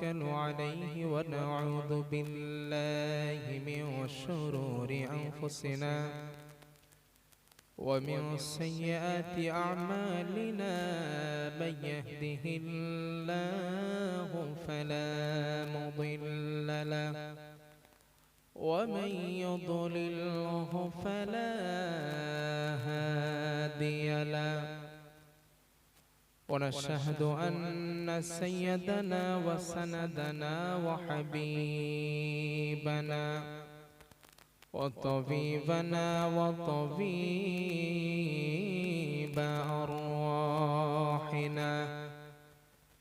ونتوكل عليه ونعوذ بالله من شرور أنفسنا ومن سيئات أعمالنا من يهده الله فلا مضل له ومن يضلله فلا هادي له ونشهد أن سيدنا وسندنا وحبيبنا وطبيبنا وطبيب أرواحنا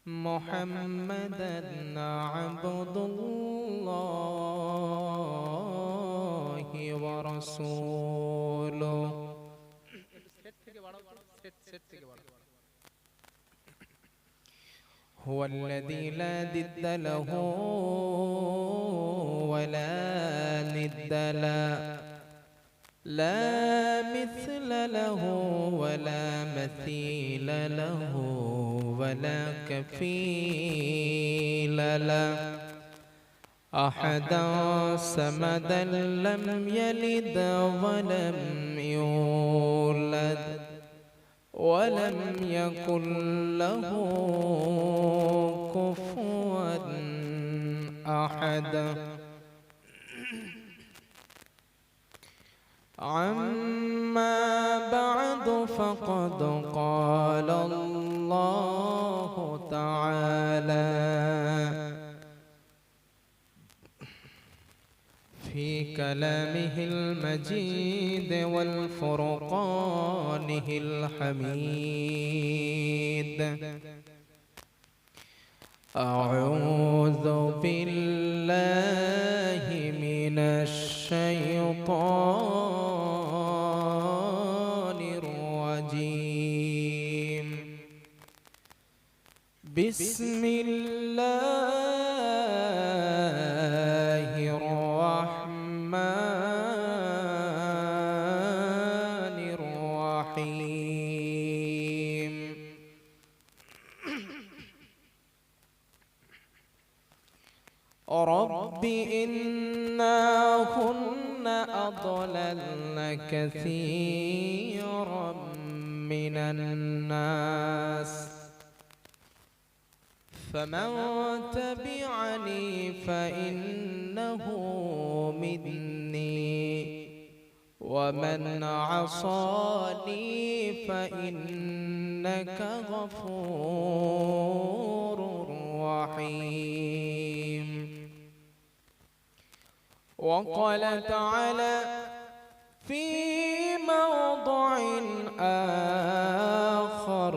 محمدا عبد الله ورسوله هو الذي لا ضد له ولا ند له لا مثل له ولا مثيل له ولا كفيل له أحدا صمدا لم يلد ولم يولد ولم يكن له كفوا أحد عما بعد فقد قال الله تعالى في كلامه المجيد والفرقانه الحميد أعوذ بالله من الشيطان الرجيم بسم الله الرحمن الرحيم رب إنهن أضللن كثيرا من الناس فمن تبعني فإنه مني ومن عصاني فإنك غفور رحيم وقال تعالى في موضع آخر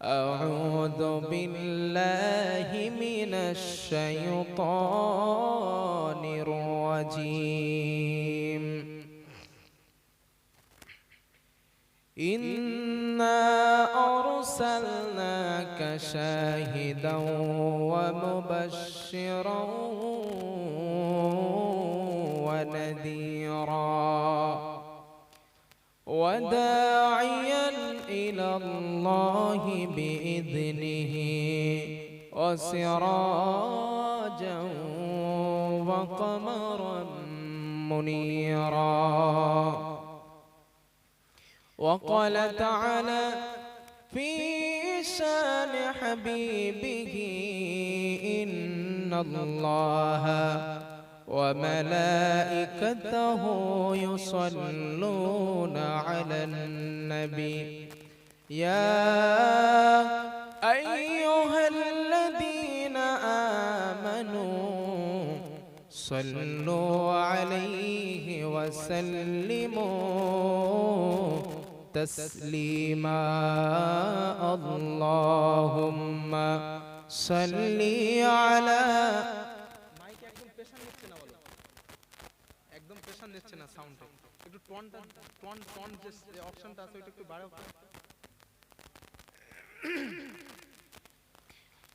أعوذ بالله من الشيطان الرجيم إنا أرسلناك شاهدا ومبشرا ونذيرا وداعيا إلى الله بإذنه وسراجا وقمرا منيرا وقال تعالى في شان حبيبه إن الله وملائكته يصلون على النبي يا أيها الذين آمنوا صلوا عليه وسلموا تسليما اللهم صل على একদম প্রেশার নিচ্ছে না সাউন্ডে একটু টোন যে অপশনটা আছে ওটা একটু বাড়াও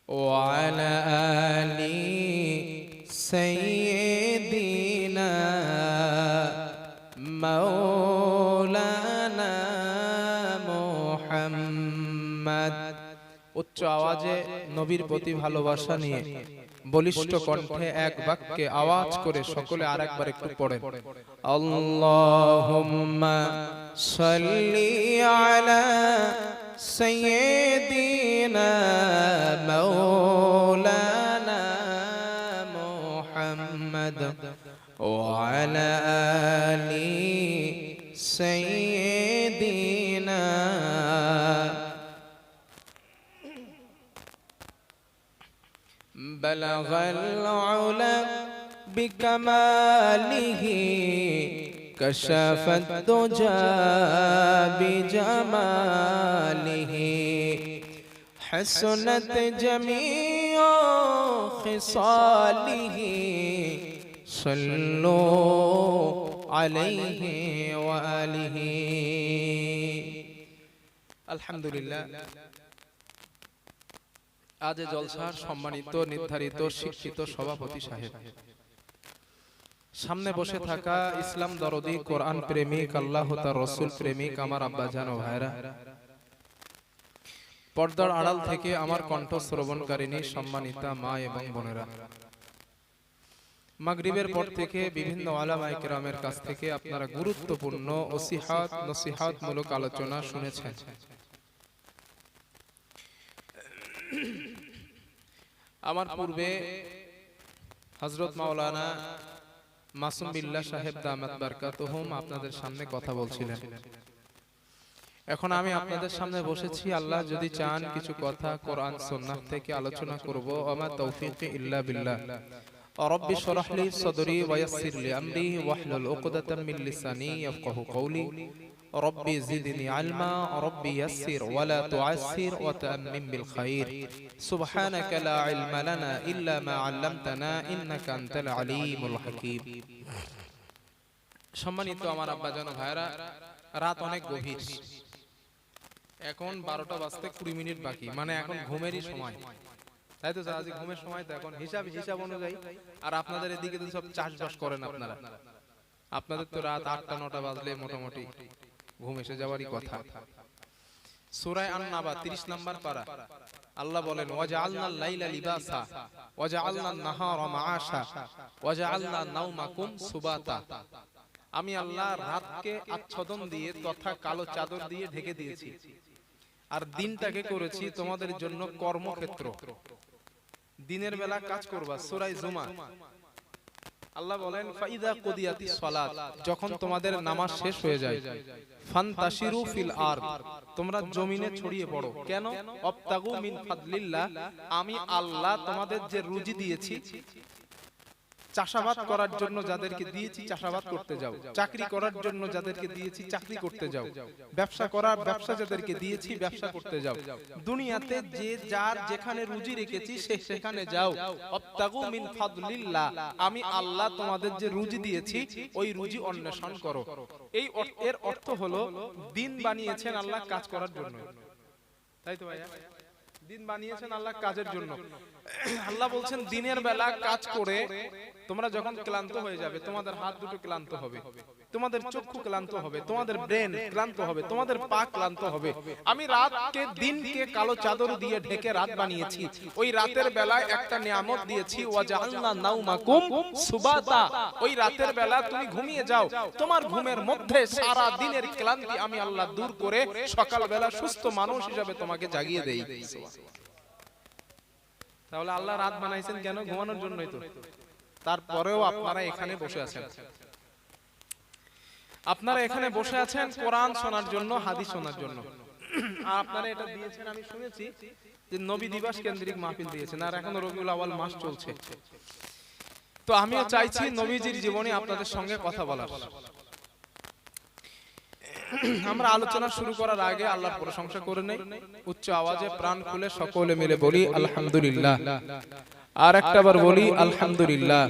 وعلى آل سيدنا مولانا محمد উচ্চ উচ্চ আওয়াজে নবীর প্রতি ভালোবাসা নিয়ে বলিষ্ঠ কণ্ঠে এক বাক্যে আওয়াজ করে সকলে আরেকবার একটু পড়েন, আল্লাহুম্মা সাল্লি আলা সাইয়্যিদিনা মাওলানা মুহাম্মদ ওয়া আলা আলি সাইয়্যিদিনা। بلغ العلا بكماله كشف الدجى بجماله حسنت جميع خصاله صلوا عليه وآله। الحمد لله। আজ জলসার সম্মানিত নির্ধারিত শিক্ষিত সভাপতি সাহেব, সামনে বসে থাকা ইসলাম দরদি কোরআন প্রেমিক আল্লাহ তার রাসূল প্রেমিক আমার আব্বাজান ও ভাইরা, পর্দার আড়াল থেকে আমার কণ্ঠ শ্রবণকারিনী সম্মানিতা মা এবং বোনেরা, মাগরিবের পর থেকে বিভিন্ন উলামায়ে কেরামের কাছ থেকে আপনারা গুরুত্বপূর্ণ ওসিহাত নসিহাত মূলক আলোচনা শুনেছেন। আমার পূর্বে হযরত মাওলানা মাসুম বিল্লাহ সাহেব দামাত বারকাতুহুম আপনাদের সামনে কথা বলছিলেন। এখন আমি আপনাদের সামনে বসেছি, আল্লাহ যদি চান কিছু কথা কোরআন সুন্নাহ থেকে আলোচনা করব। ওমা তৌফিক ইল্লা বিল্লাহ। রব্বি শরহ লি সদরি ওয়া ইয়াসসির লি আমরি ওয়াহলুল উকদাতাম মিন লিসানি ইয়াফকাহু কওলি। ربي زدني علما ربي يسر ولا تعسر وتأمم بالخير سبحانك لا علم لنا إلا ما علمتنا إنك أنت العليم الحكيم। সম্মানিত আমার আব্বাজান ও ভাইরা, রাত অনেক গভীর, এখন 12টা বাজতে 20 মিনিট বাকি, মানে এখন ঘুমেরই সময়, তাই তো? আজ ঘুমের সময়, তো এখন হিসাব অনুযায়ী। আর আপনাদের এদিকে তো সব চাষবাস করেন আপনারা, আপনাদের তো রাত 8টা-9টা বাজলে মোটামুটি ঘুম এসে যাওয়ারই কথা। সূরা আন-নাবা 30 নম্বর পারা আল্লাহ বলেন, ওয়াজআলনাল লাইলা লিবাসা ওয়াজআলনান নাহারা মাআশা ওয়াজআলনা নাওমাকুম সুবাতা। আমি আল্লাহ রাতকে আচ্ছাদন দিয়ে তথা কালো চাদর দিয়ে ঢেকে দিয়েছি, আর দিনটাকে করেছি তোমাদের জন্য কর্মক্ষেত্র। দিনের বেলা কাজ করবা। সূরা জুমা আল্লাহ বলেন, ফাইদা কুদিয়াতিস সালাত, যখন তোমাদের নামাজ শেষ হয়ে যায়, ফান্তাশিরু ফিল আরদ, তোমরা জমিনে ছড়িয়ে পড়ো। কেন? ওয়াবতাগু মিন ফাদলিল্লাহ, আমি আল্লাহ তোমাদের যে রুজি দিয়েছি, চাষাবাদ করার জন্য যাদেরকে দিয়েছি চাষাবাদ করতে যাও, চাকরি করার জন্য যাদেরকে দিয়েছি চাকরি করতে যাও, ব্যবসা করার ব্যবসা যাদেরকে দিয়েছি ব্যবসা করতে যাও। দুনিয়াতে যে যার যেখানে রুজি রেখেছি সে সেখানে যাও। ওয়াবতাগু মিন ফাদলিল্লাহ, আমি আল্লাহ তোমাদের যে রুজি দিয়েছি ওই রুজি অন্বেষণ করো। এর অর্থ হলো দিন বানিয়েছেন আল্লাহ কাজ করার জন্য, তাই তো ভাইয়া? দিন বানিয়েছেন আল্লাহ কাজের জন্য। আল্লাহ বলছেন দিনের বেলা কাজ করে তোমরা যখন ক্লান্ত হয়ে যাবে, তোমাদের হাত দুটো ক্লান্ত হবে, তোমাদের চক্ষু ক্লান্ত হবে, তোমাদের ব্রেন ক্লান্ত হবে, তোমাদের পা ক্লান্ত হবে। আমি রাতকে দিনকে কালো চাদর দিয়ে ঢেকে রাত বানিয়েছি। ওই রাতের বেলায় একটা নিয়ামত দিয়েছি, ওয়াজআলনা নাওমাকুম সুবাতা, ওই রাতের বেলা তুমি ঘুমিয়ে যাও। তোমার ঘুমের মধ্যে সারা দিনের ক্লান্তি আমি আল্লাহ দূর করে সকাল বেলা সুস্থ মানুষ হিসেবে তোমাকে জাগিয়ে দেই। তাহলে আল্লাহ রাত বানাইছেন কেন? ঘুমানোর জন্যই তো। তারপরেও আপনারা এখানে বসে আছেন, আপনারা এখানে বসে আছেন কোরআন শোনার জন্য, হাদিস শোনার জন্য। আর আপনারা এটা দিয়েছেন, আমি শুনেছি যে নবী দিবস কেন্দ্রিক মাহফিল দিয়েছেন, আর এখন রবিউল আউয়াল মাস চলছে। তো আমিও চাইছি নবীজির জীবনে আপনাদের সঙ্গে কথা বলার। আমরা আলোচনা শুরু করার আগে আল্লাহর প্রশংসা করে নেই, উচ্চ আওয়াজে প্রাণ খুলে সকলে মিলে বলি আলহামদুলিল্লাহ। আর একটাবার বলি আলহামদুলিল্লাহ।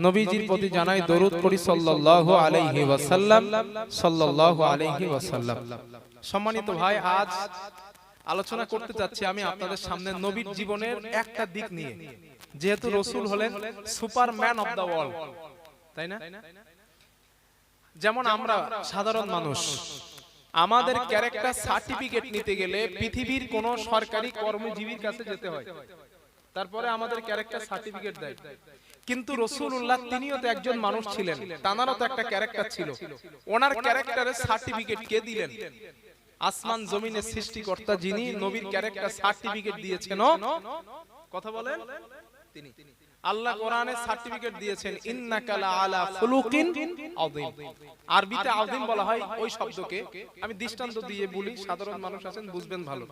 নবীজির প্রতি জানাই দরুদ পড়ি সাল্লাল্লাহু আলাইহি ওয়াসাল্লাম, সাল্লাল্লাহু আলাইহি ওয়াসাল্লাম। সম্মানিত ভাই, আজ আলোচনা করতে যাচ্ছি আমি আপনাদের সামনে নবীর জীবনের একটা দিক নিয়ে। যেহেতু রাসূল হলেন সুপারম্যান অফ দা ওয়ার্ল্ড, তাই না? যেমন আমরা সাধারণ মানুষ, আমাদের ক্যারেক্টার সার্টিফিকেট নিতে গেলে পৃথিবীর কোন সরকারি কর্মজীবীর কাছে যেতে হয়, তারপরে আমাদের ক্যারেক্টার সার্টিফিকেট দেয়। কিন্তু রাসূলুল্লাহ তিনিও তো একজন মানুষ ছিলেন, তানারও তো একটা ক্যারেক্টার ছিল। ওনার ক্যারেক্টারের সার্টিফিকেট কে দিলেন? আসমান জমিনের সৃষ্টিকর্তা যিনি নবীর ক্যারেক্টার সার্টিফিকেট দিয়েছেন, কথা বলেন তিনি। আল্লাহ কোরআনে সার্টিফিকেট দিয়েছেন ইন্নাকা লা আলা খুলুকিন আযীম। আরবিতে আযীম বলা হয় ওই শব্দকে। আমি দৃষ্টান্ত দিয়ে বলি, সাধারণ মানুষ আছেন বুঝবেন ভালো।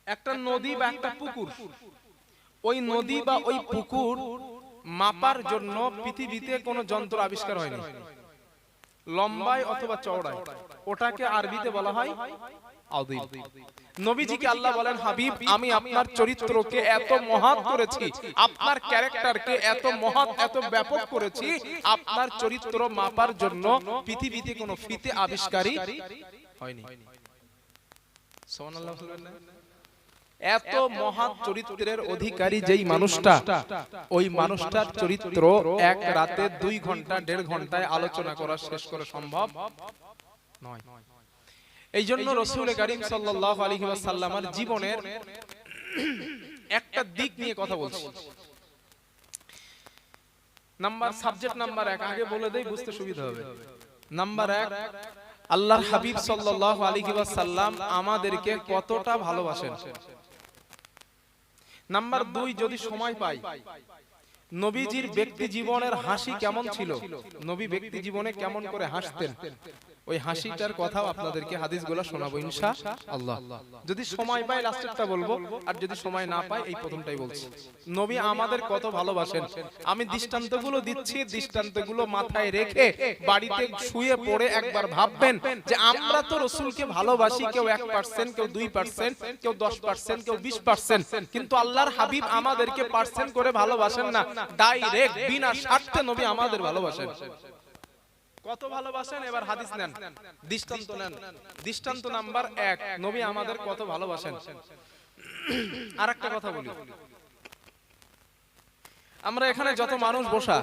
একটা নদী বা একটা পুকুর, ওই নদী বা ওই পুকুর মাপার জন্য পৃথিবীতে কোনো যন্ত্র আবিষ্কার হয়নি, লম্বায় অথবা চওড়ায়। ওটাকে আরবিতে বলা হয় আযীম। নবীজিকে আল্লাহ বলেন, হাবিব আমি আপনার চরিত্রকে এত মহৎ করেছি, আপনার ক্যারেক্টারকে এত মহৎ এত ব্যাপক করেছি, আপনার চরিত্র মাপার জন্য পৃথিবীতে কোনো ফিতে আবিষ্কারই হয়নি। সুবহানাল্লাহ বলবেন না? এত মহৎ চরিত্রের অধিকারী যেই মানুষটা, ওই মানুষটার চরিত্র এক রাতে 2 ঘন্টা 1.5 ঘন্টায় আলোচনা করা শেষ করা সম্ভব নয়। এই জন্য রাসূল কারীম সাল্লাল্লাহু আলাইহি ওয়াসাল্লামের জীবনের একটা দিক নিয়ে কথা বলছি। সাবজেক্ট নাম্বার 1 আগে বলে দেই, বুঝতে সুবিধা হবে। নাম্বার 1, আল্লাহর হাবিব সাল্লাল্লাহু আলাইহি ওয়াসাল্লাম আমাদেরকে কতটা ভালোবাসেন। নাম্বার 2, যদি সময় পাই, নবীজির ব্যক্তি জীবনের হাসি কেমন ছিল, নবী ব্যক্তি জীবনে কেমন করে হাসতেন, ওই হাসিটার কথাও আপনাদেরকে হাদিসগুলো শোনাবো ইনশাআল্লাহ। যদি সময় পাই লাস্টেরটা বলবো, আর যদি সময় না পাই এই প্রথমটাই বলছি। নবী আমাদের কত ভালোবাসেন আমি দৃষ্টান্তগুলো দিচ্ছি, দৃষ্টান্তগুলো মাথায় রেখে বাড়িতে শুয়ে পড়ে একবার ভাববেন যে আমরা তো রাসূলকে ভালোবাসি, কেউ 1%, কেউ 2%, কেউ 10%, কেউ 20%, কিন্তু আল্লাহর হাবিব আমাদেরকে পার্সেন্ট করে ভালোবাসেন না, ডাইরেক্ট বিনা স্বার্থে নবী আমাদের ভালোবাসেন। কত ভালোবাসেন এবার হাদিস নেন, দৃষ্টান্ত নেন। দৃষ্টান্ত নাম্বার 1, নবী আমাদের কত ভালোবাসেন। আরেকটা কথা বলি, আমরা এখানে যত মানুষ বসা,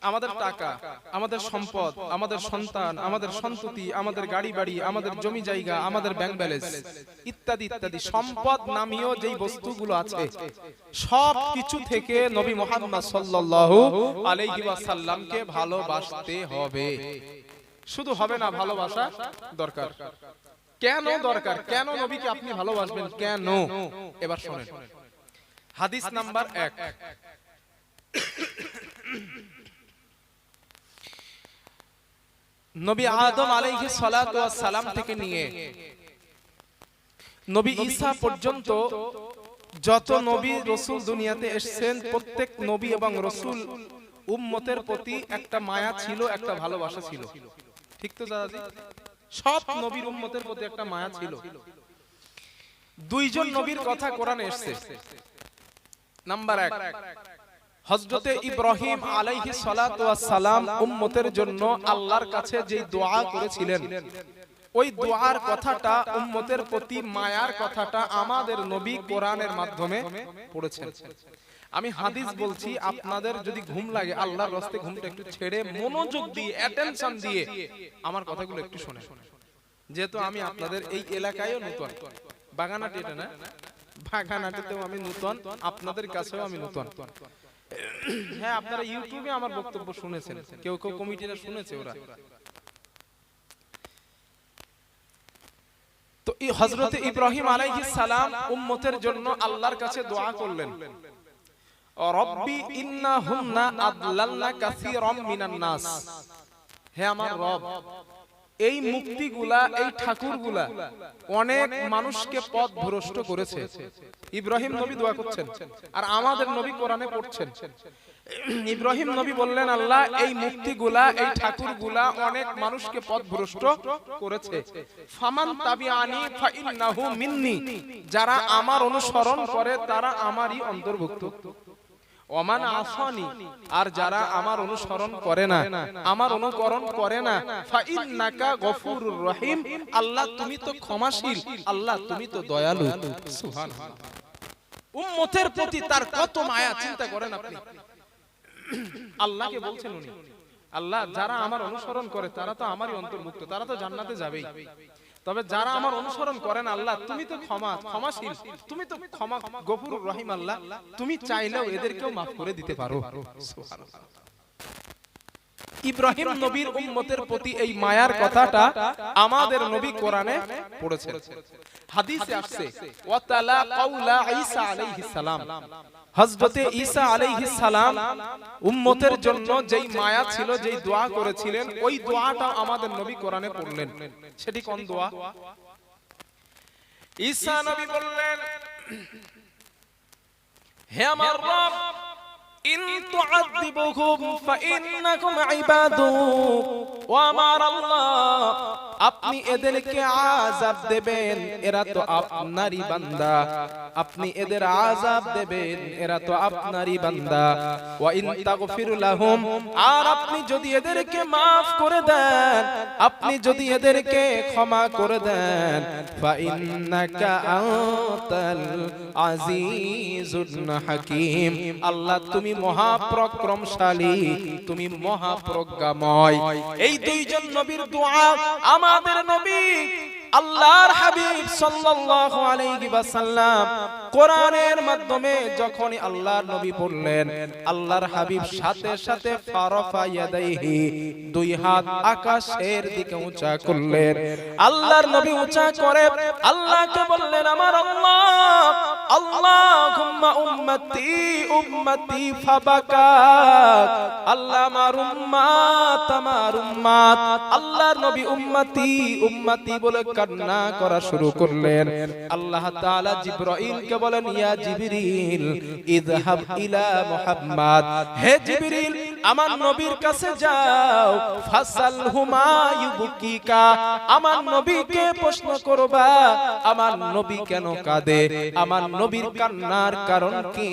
আমাদের টাকা, আমাদের সম্পদ, আমাদের সন্তান, আমাদের সন্ততি, আমাদের গাড়ি বাড়ি, আমাদের জমি জায়গা, আমাদের ব্যাংক ব্যালেন্স ইত্যাদি ইত্যাদি সম্পদ নামীয় যেই বস্তুগুলো আছে, সব কিছু থেকে নবী মুহাম্মদ সাল্লাল্লাহু আলাইহি ওয়াসাল্লামকে ভালোবাসতে হবে। শুধু হবে না, ভালোবাসা দরকার। কেন দরকার? কেন নবীকে আপনি ভালোবাসবেন, কেন? এবার শুনেন। হাদিস নাম্বার 1, নবী আদম আলাইহিস সালাতু ওয়াস সালাম থেকে নিয়ে নবী ঈসা পর্যন্ত যত নবী রাসূল দুনিয়াতে এসেছেন, প্রত্যেক নবী এবং রাসূল উম্মতের প্রতি একটা মায়া ছিল, একটা ভালোবাসা ছিল। ঠিক তো দাদাজি? সব নবীর উম্মতের প্রতি একটা মায়া ছিল। 2 জন নবীর কথা কোরআনে এসেছে। নাম্বার 1, হযরতে ইব্রাহিম আলাইহিস সালাতু ওয়াস সালাম উম্মতের জন্য আল্লাহর কাছে যে দোয়া করেছিলেন, ওই দোয়ার কথাটা, উম্মতের প্রতি মায়ার কথাটা আমাদের নবী কোরআনের মাধ্যমে পড়েছেন। আমি হাদিস বলছি, আপনাদের যদি ঘুম লাগে আল্লাহর রাস্তে ঘুমটা একটু ছেড়ে মনোযোগ দিয়ে অ্যাটেনশন দিয়ে আমার কথাগুলো একটু শুনেন। যেহেতু আমি আপনাদের এই এলাকায়ও নতুন, বাগানাটি এটা না, বাগানাটিতেও আমি নতুন, আপনাদের কাছেও আমি নতুন। হ্যাঁ, আপনারা ইউটিউবে আমার বক্তব্য শুনেছেন, কেউ কেউ কমিটিরা শুনেছে ওরা। তো এই হযরত ইব্রাহিম আলাইহিস সালাম উম্মতের জন্য আল্লাহর কাছে দোয়া করলেন, রব্বি ইন্নাহুন্না আদলালনা কাসীরাম মিনান নাস। হে আমার রব, এই মুক্তিগুলা, এই ঠাকুরগুলা অনেক মানুষকে পথভ্রষ্ট করেছে। ইব্রাহিম নবী দোয়া করছেন, আর আমাদের নবী কোরআনে পড়ছেন। ইব্রাহিম নবী বললেন, আল্লাহ এই মুক্তিগুলা, এই ঠাকুরগুলা অনেক মানুষকে পথভ্রষ্ট করেছে। ফামান তাবিআনি ফাইন্নাহু মিন্নি, যারা আমার অনুসরণ করে তারা আমারই অন্তর্ভুক্ত। ওমান আসানি, আর যারা আমার অনুসরণ করে না, আমার অনুকরণ করে না, ফাইন্নাকা গফুরুর রহিম, আল্লাহ তুমি তো ক্ষমাশীল, আল্লাহ তুমি তো দয়ালু। সুবহানাল্লাহ। উম্মতের প্রতি তার কত মায়া, চিন্তা করেন আপনি। আল্লাহকে বলছেন উনি, আল্লাহ যারা আমার অনুসরণ করে তারা তো আমারই অন্তর্ভুক্ত, তারা তো জান্নাতে যাবেই। তবে যারা আমার অনুসরণ করেন আল্লাহ তুমি তো ক্ষমাশীল, তুমি তো ক্ষমা গফুরুর রহিম, আল্লাহ তুমি চাইলেও এদেরকেও মাফ করে দিতে পারো। সুবহানাল্লাহ। ইব্রাহিম নবীর উম্মতের প্রতি এই মায়ার কথাটা আমাদের নবী কোরআনে পড়েছেন, হাদিসে আসছে ওয়া তালা কাউলা ঈসা আলাইহিস সালাম। হযরতে ঈসা আলাইহিস সালাম উম্মতের জন্য যেই মায়া ছিল, যেই দোয়া করেছিলেন, ওই দোয়াটা আমাদের নবী কোরআনে পড়লেন। সেটি কোন দোয়া? ঈসা নবী বললেন, হে আমার রব, ইন তুআযিবুহুম ফাইন্নাকুম ইবাদুক, ও আমার আল্লাহ আপনি এদেরকে আযাব দেবেন, এরা তো আপনারই বান্দা, আপনি এদের আযাব দেবেন, এরা তো আপনারই বান্দা। ওয়া ইন তাগফির লাহুম, আর আপনি যদি এদেরকে maaf করে দেন, আপনি যদি এদেরকে ক্ষমা করে দেন, ফাইন্নাকা আনতাল আজিজুন হাকীম, আল্লাহ তুমি মহাপরাক্রমশালী, তুমি মহাপ্রজ্ঞাময়। এই দুইজন নবীর দোয়া আমাদের নবী আল্লাহর হাবিব সাল্লাল্লাহু আলাইহি ওয়াসাল্লাম কোরআনের মাধ্যমে যখনই আল্লাহর নবী পড়লেন, আল্লাহর হাবিব সাথে সাথে ফারাফা ইয়াদাইহি, দুই হাত আকাশের দিকে উঁচা করলেন। আল্লাহর নবী উঁচা করে আল্লাহকে বললেন, আমার আল্লাহ, আল্লাহুম্মা উম্মতি উম্মতি ফাবাকা, আল্লাহ আমার উম্মত, আমার উম্মত। আল্লাহর নবী উম্মতি উম্মতি বলে কান্না করা শুরু করলেন। আল্লাহ তাআলা জিবরাইলকে বলেন, ইয়া জিবরিল ইযহাব ইলা মুহাম্মদ, হে জিবরিল আমার নবীর কাছে যাও, ফাসালহু মা ইউবকিকা, আমার নবীকে প্রশ্ন করবা আমার নবী কেন কাঁদে, আমার নবীর কান্নার কারণ কি,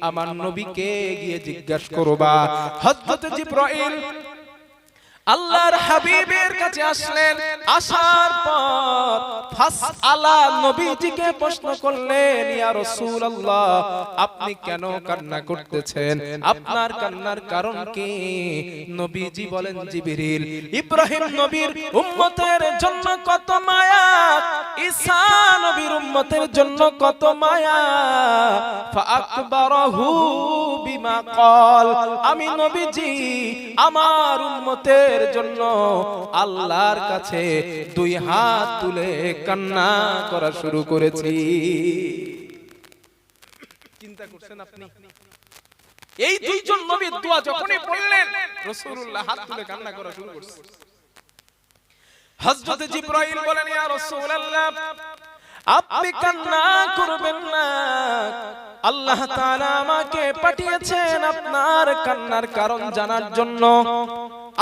আমার নবীকে গিয়ে জিজ্ঞাসা করবা। হযরত জিবরাইল আল্লাহর হাবিবের কাছে আসলেন, আসার পর ফাসআলা নবীজিকে প্রশ্ন করলেন, ইয়া রাসূলুল্লাহ আপনি কেন কান্না করতেছেন, আপনার কান্নার কারণ কি? নবীজি বলেন, জিবরিল ইব্রাহিম নবীর উম্মতের জন্য কত মায়া, ঈসা নবীর উম্মতের জন্য কত মায়া, ফাআকবারাহু বিমা ক্বাল, আমি নবীজি আমার উম্মতের জন্য আল্লাহর কাছে দুই হাত তুলে কান্না করা শুরু করেছি। চিন্তা করছেন আপনি? এই দুইজন নবীর দোয়া যখনই পড়লেন, রাসূলুল্লাহ হাত তুলে কান্না করা শুরু করছে। হযরত জিবরাইল বলেন, ইয়া রাসূলুল্লাহ আপনি কান্না করবেন না, আল্লাহ তাআলা আমাকে পাঠিয়েছেন আপনার কান্নার কারণ জানার জন্য।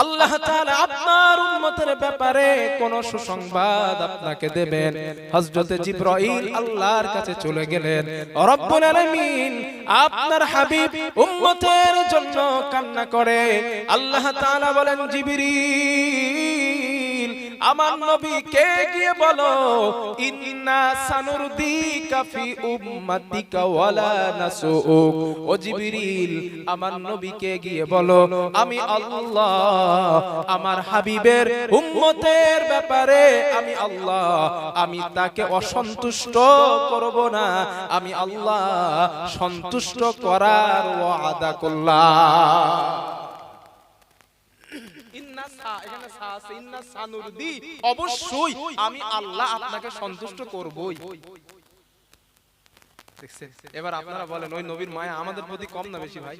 আল্লাহ তাআলা আপনার উম্মতের ব্যাপারে কোন সুসংবাদ আপনাকে দেবেন। হযরত জিবরাইল আল্লাহর কাছে চলে গেলেন, রব্বুল আলামিন আপনার হাবিব উম্মতের জন্য কান্না করে। আল্লাহ তাআলা বলেন, জিবরিল আমার নবীকে গিয়ে বলো, ইন্না সানুরদিকা ফি উম্মাতিকা ওয়ালা নাসুক, ও জিবরিল আমার নবীকে গিয়ে বলো, আমি আল্লাহ আমার হাবিবের উম্মতের ব্যাপারে আমি আল্লাহ, আমি তাকে অসন্তুষ্ট করব না, আমি আল্লাহ সন্তুষ্ট করার ওয়াদা করলাম। অবশ্যই আমি আল্লাহ আপনাকে সন্তুষ্ট করবই। এবার আপনারা বলেন, ওই নবীর মায়া আমাদের প্রতি কম না বেশি? ভাই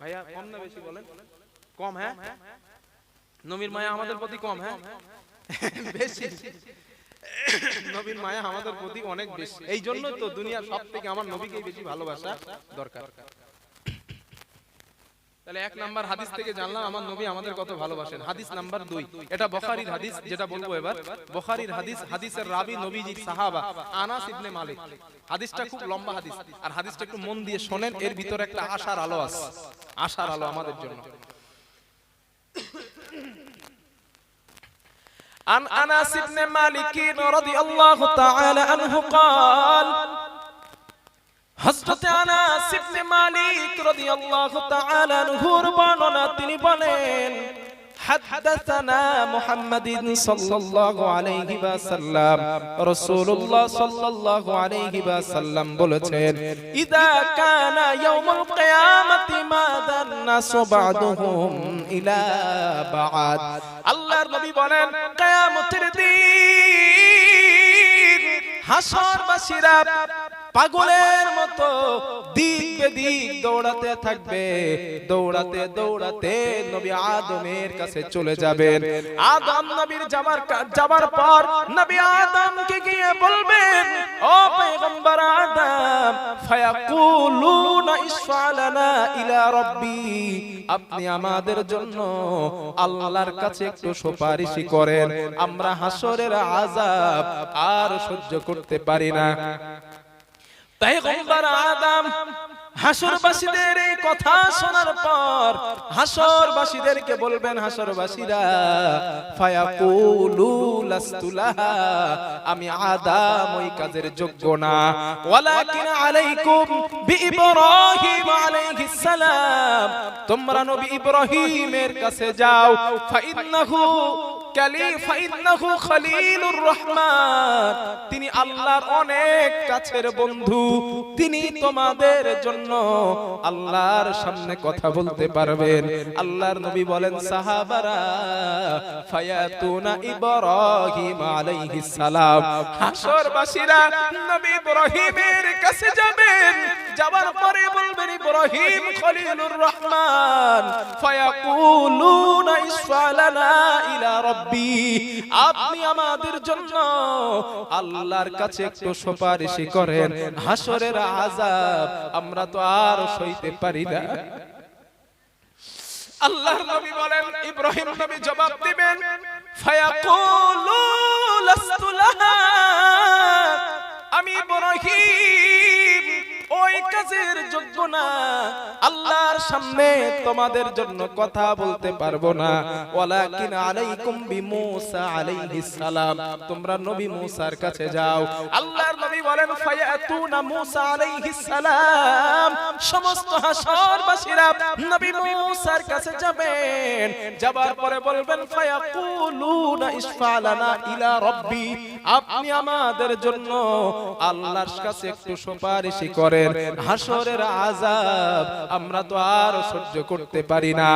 ভাইয়া কম না বেশি বলেন? কম। হ্যাঁ, নবীর মায়া আমাদের প্রতি কম? হ্যাঁ বেশি। নবীর মায়া আমাদের প্রতি অনেক বেশি। এই জন্য তো দুনিয়ার সব থেকে আমার নবীকেই বেশি ভালোবাসা দরকার। তাহলে এক নাম্বার হাদিস থেকে জানলাম আমার নবী আমাদের কত ভালোবাসেন। হাদিস নাম্বার 2, এটা বুখারীর হাদিস, যেটা বলবো এবার বুখারীর হাদিস। হাদিসের রাবী নবীজি সাহাবা আনাস ইবনে মালিক। হাদিসটা খুব লম্বা হাদিস, আর হাদিসটা একটু মন দিয়ে শোনেন, এর ভিতরে একটা আশার আলো আছে, আশার আলো আমাদের জন্য। عن أنس بن مالك رضي الله تعالى عنه قال, হযরত আনাস ইবনে মালিক রাদিয়াল্লাহু তাআলা আনহুর বর্ণনা, তিনি বলেন, হাদাসানা মুহাম্মাদিন সাল্লাল্লাহু আলাইহি ওয়াসাল্লাম, রাসূলুল্লাহ সাল্লাল্লাহু আলাইহি ওয়াসাল্লাম বলেছেন, ইযা কানা ইয়াউমুল কিয়ামাতি মাদান নাসু বা'দুহুম ইলা বা'দ। আল্লাহর নবী বলেন, কিয়ামতের দিন হাসরবাসীরা পাগলের মতো দিক বেদিক দৌড়াতে থাকবে, দৌড়াতে দৌড়াতে নবী আদমের কাছে চলে যাবেন। আদম নবীর যাবার পর নবী আদমকে গিয়ে বলবেন, ও পয়গম্বর আদম, ফায়াকুলুনা ইসফালানা ইলা রাব্বি, আপনি আমাদের জন্য আল্লাহর কাছে একটু সুপারিশ করেন, আমরা হাসরের আযাব আর সহ্য করতে পারি না। পয়গম্বর আদম হাসরবাসীদের এই কথা শোনার পর হাসরবাসীদেরকে বলবেন, হাসরবাসীরা, ফায়াকুলু লাস্তু লাহা, আমি আদম ওই কাজের যোগ্য না, ওয়ালাকিন আলাইকুম বিইব্রাহিম আলাইহিস সালাম, তোমরা নবী ইব্রাহিমের কাছে যাও, ফাইন্নাহু খলিলুর রহমান, তিনি আল্লাহর অনেক কাছের বন্ধু, তিনি তোমাদের জন্য আল্লাহর সামনে কথা বলতে পারবেন। আল্লাহর নবী বলেন, সাহাবারা, ফায়াতুনা ইব্রাহিম আলাইহিস সালাম, হাসরবাসীরা নবী ইব্রাহিমের কাছে যাবেন, যাবার পরে বলবেন, ইব্রাহিম খলিলুর রহমান, ফায়াকুলুনা ইসফালানা ইলা রাব্বি, আপনি আমাদের জন্য আল্লাহর কাছে একটু সুপারিশ করেন, হাসরের আযাব আমরা তো আর সইতে পারি না। আল্লাহর নবী বলেন, ইব্রাহিম নবী জবাব দিবেন, ফায়াকুলু লাস্তু লাহা, আমি ইব্রাহিম ওই কাজের যোগ্য না, আল্লাহর সামনে তোমাদের জন্য কথা বলতে পারবো না, ওয়ালাকিন আলাইকুম বিমূসা আলাইহিস সালাম, তোমরা নবী মূসার কাছে যাও। আল্লাহর নবী বলেন, ফায়াতুনা মূসা আলাইহিস সালাম, সমস্ত হাসরবাসীরা নবী মূসার কাছে যাবেন, যাবার পরে বলবেন, ফায়াকুলুনা ইসফালানা ইলা রাব্বি, আপনি আমাদের জন্য আল্লাহর কাছে একটু সুপারিশ করেন, হাসরের আযাব আমরা তো আর সহ্য করতে পারি না।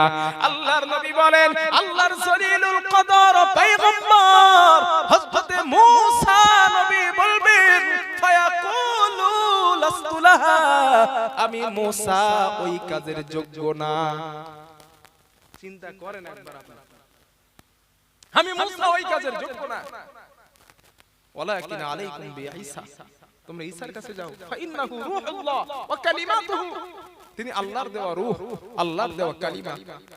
আল্লাহর নবী বলেন, আল্লাহর জলিলুল কদর পয়গম্বর হযরত মূসা নবী বলবেন, ফায়াকুলু লাস্তু লাহা, আমি মূসা ওই কাজের যোগ্য না। চিন্তা করেন একবার আপনারা, আমি মূসা ওই কাজের যোগ্য না, ওয়ালাকিন আলাইকুম বিঈসা, তোমরা ঈসার কাছে যাও, ফাইন্নাহু রূহুল্লাহ ওয়া কালিমাতুহু, তিনি আল্লাহর দেওয়া রূহ, আল্লাহর দেওয়া কালিমা,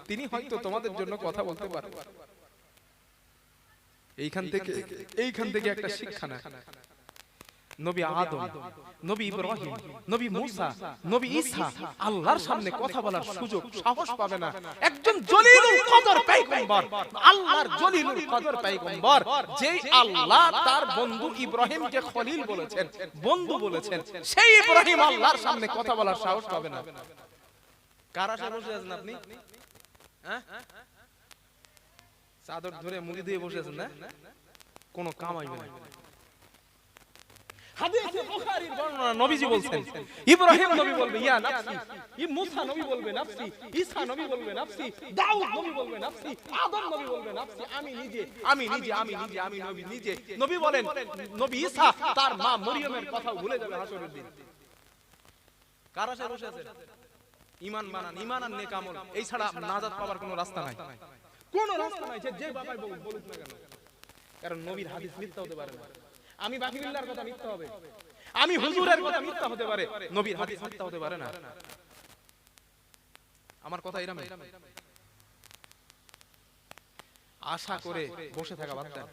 তিনি হয়তো তোমাদের জন্য কথা বলতে পারেন। এইখান থেকে একটা শিক্ষা না, নবী আদম, নবী ইব্রাহিম, নবী মূসা, নবী ঈসা আল্লাহর সামনে কথা বলার সুযোগ সাহস পাবে না। একজন জলিলুল কদর পয়গম্বর, আল্লাহর জলিলুল কদর পয়গম্বর, যেই আল্লাহ তার বন্ধু ইব্রাহিমকে খলিল বলেছেন, বন্ধু বলেছেন, সেই ইব্রাহিম আল্লাহর সামনে কথা বলার সাহস পাবে না। কার আশায় বসে আছেন আপনি? হ্যাঁ, চাদর ধরে মুড়ি দিয়ে বসে আছেন না, কোনো কাম হইবে না। হাদিসে বুখারীর বর্ণনা, নবীজি বলছেন, ইব্রাহিম নবী বলবে ইয়া নাফসি, মূসা নবী বলবে নাফসি, ঈসা নবী বলবে নাফসি, দাউদ নবী বলবে নাফসি, আদম নবী বলবে নাফসি, আমি নিজে, আমি নিজে, আমি নিজে, আমি নবী নিজে। নবী বলেন, নবী ঈসা তার মা মরিয়মের কথা ভুলে যাবে হাসরের দিন। কার আশায় বসে আছেন? ঈমান বানান, ঈমান আর নেক আমল, এই ছাড়া নাজাত পাওয়ার কোনো রাস্তা নাই, কোনো রাস্তা নাই। যে বাবাই বলুক না কেন, কারণ নবীর হাদিস মিথ্যা হতে পারে না। আমি বাকিবিল্লাহর কথা মিথ্যা হবে, আমি হুজুরের কথা মিথ্যা হতে পারে, নবীর হাদিস মিথ্যা হতে পারে না। আমার কথা এরকম, আশা করে বসে থাকা বাদ দেন,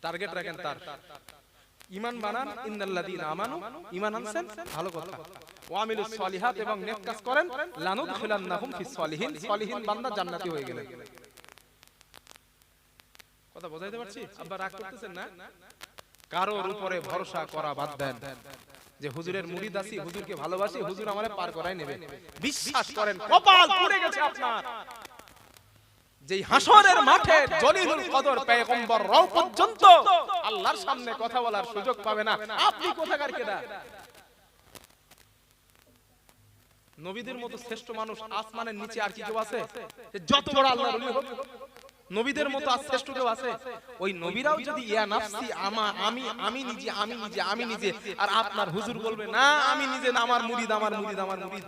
টার্গেট রাখেন তার। ঈমান বানান, ইন্নাল্লাযীনা আমানু, ঈমান আনছেন ভালো কথা, ওয়া আমিলুস সলিহাত এবং নেক কাজ করেন, লানুদখিলান্নাহুম ফিস সলিহিন, সলিহিন বান্দা জান্নাতি হয়ে গেলেন। কথা বুঝাইতে পারছি? আব্বা রাগ করতেছেন না? কারোর উপরে ভরসা করা বাদ দেন, যে হুজুরের মুরিদ আছি, হুজুরকে ভালোবাসি, হুজুর আমারে পার করাই নেবে। বিশ্বাস করেন, কপাল পুড়ে গেছে আপনার। যেই হাসরের মাঠে জলিলুল কদর পয়গম্বর রাও পর্যন্ত আল্লাহর সামনে কথা বলার সুযোগ পাবে না, আপনি কোথাকার কেডা? নবীদের মতো শ্রেষ্ঠ মানুষ আসমানের নিচে আর কি কেউ আছে? যত বড় আল্লাহর ওলি হোক, নবীদের মতো আর শ্রেষ্ঠ কেউ আছে? ওই নবীরাও যদি ইয়া নাফসি আমি নিজে আর আপনার হুজুর বলবে না আমি নিজে না, আমার মুরিদ আমার মুরিদ আমার মুরিদ।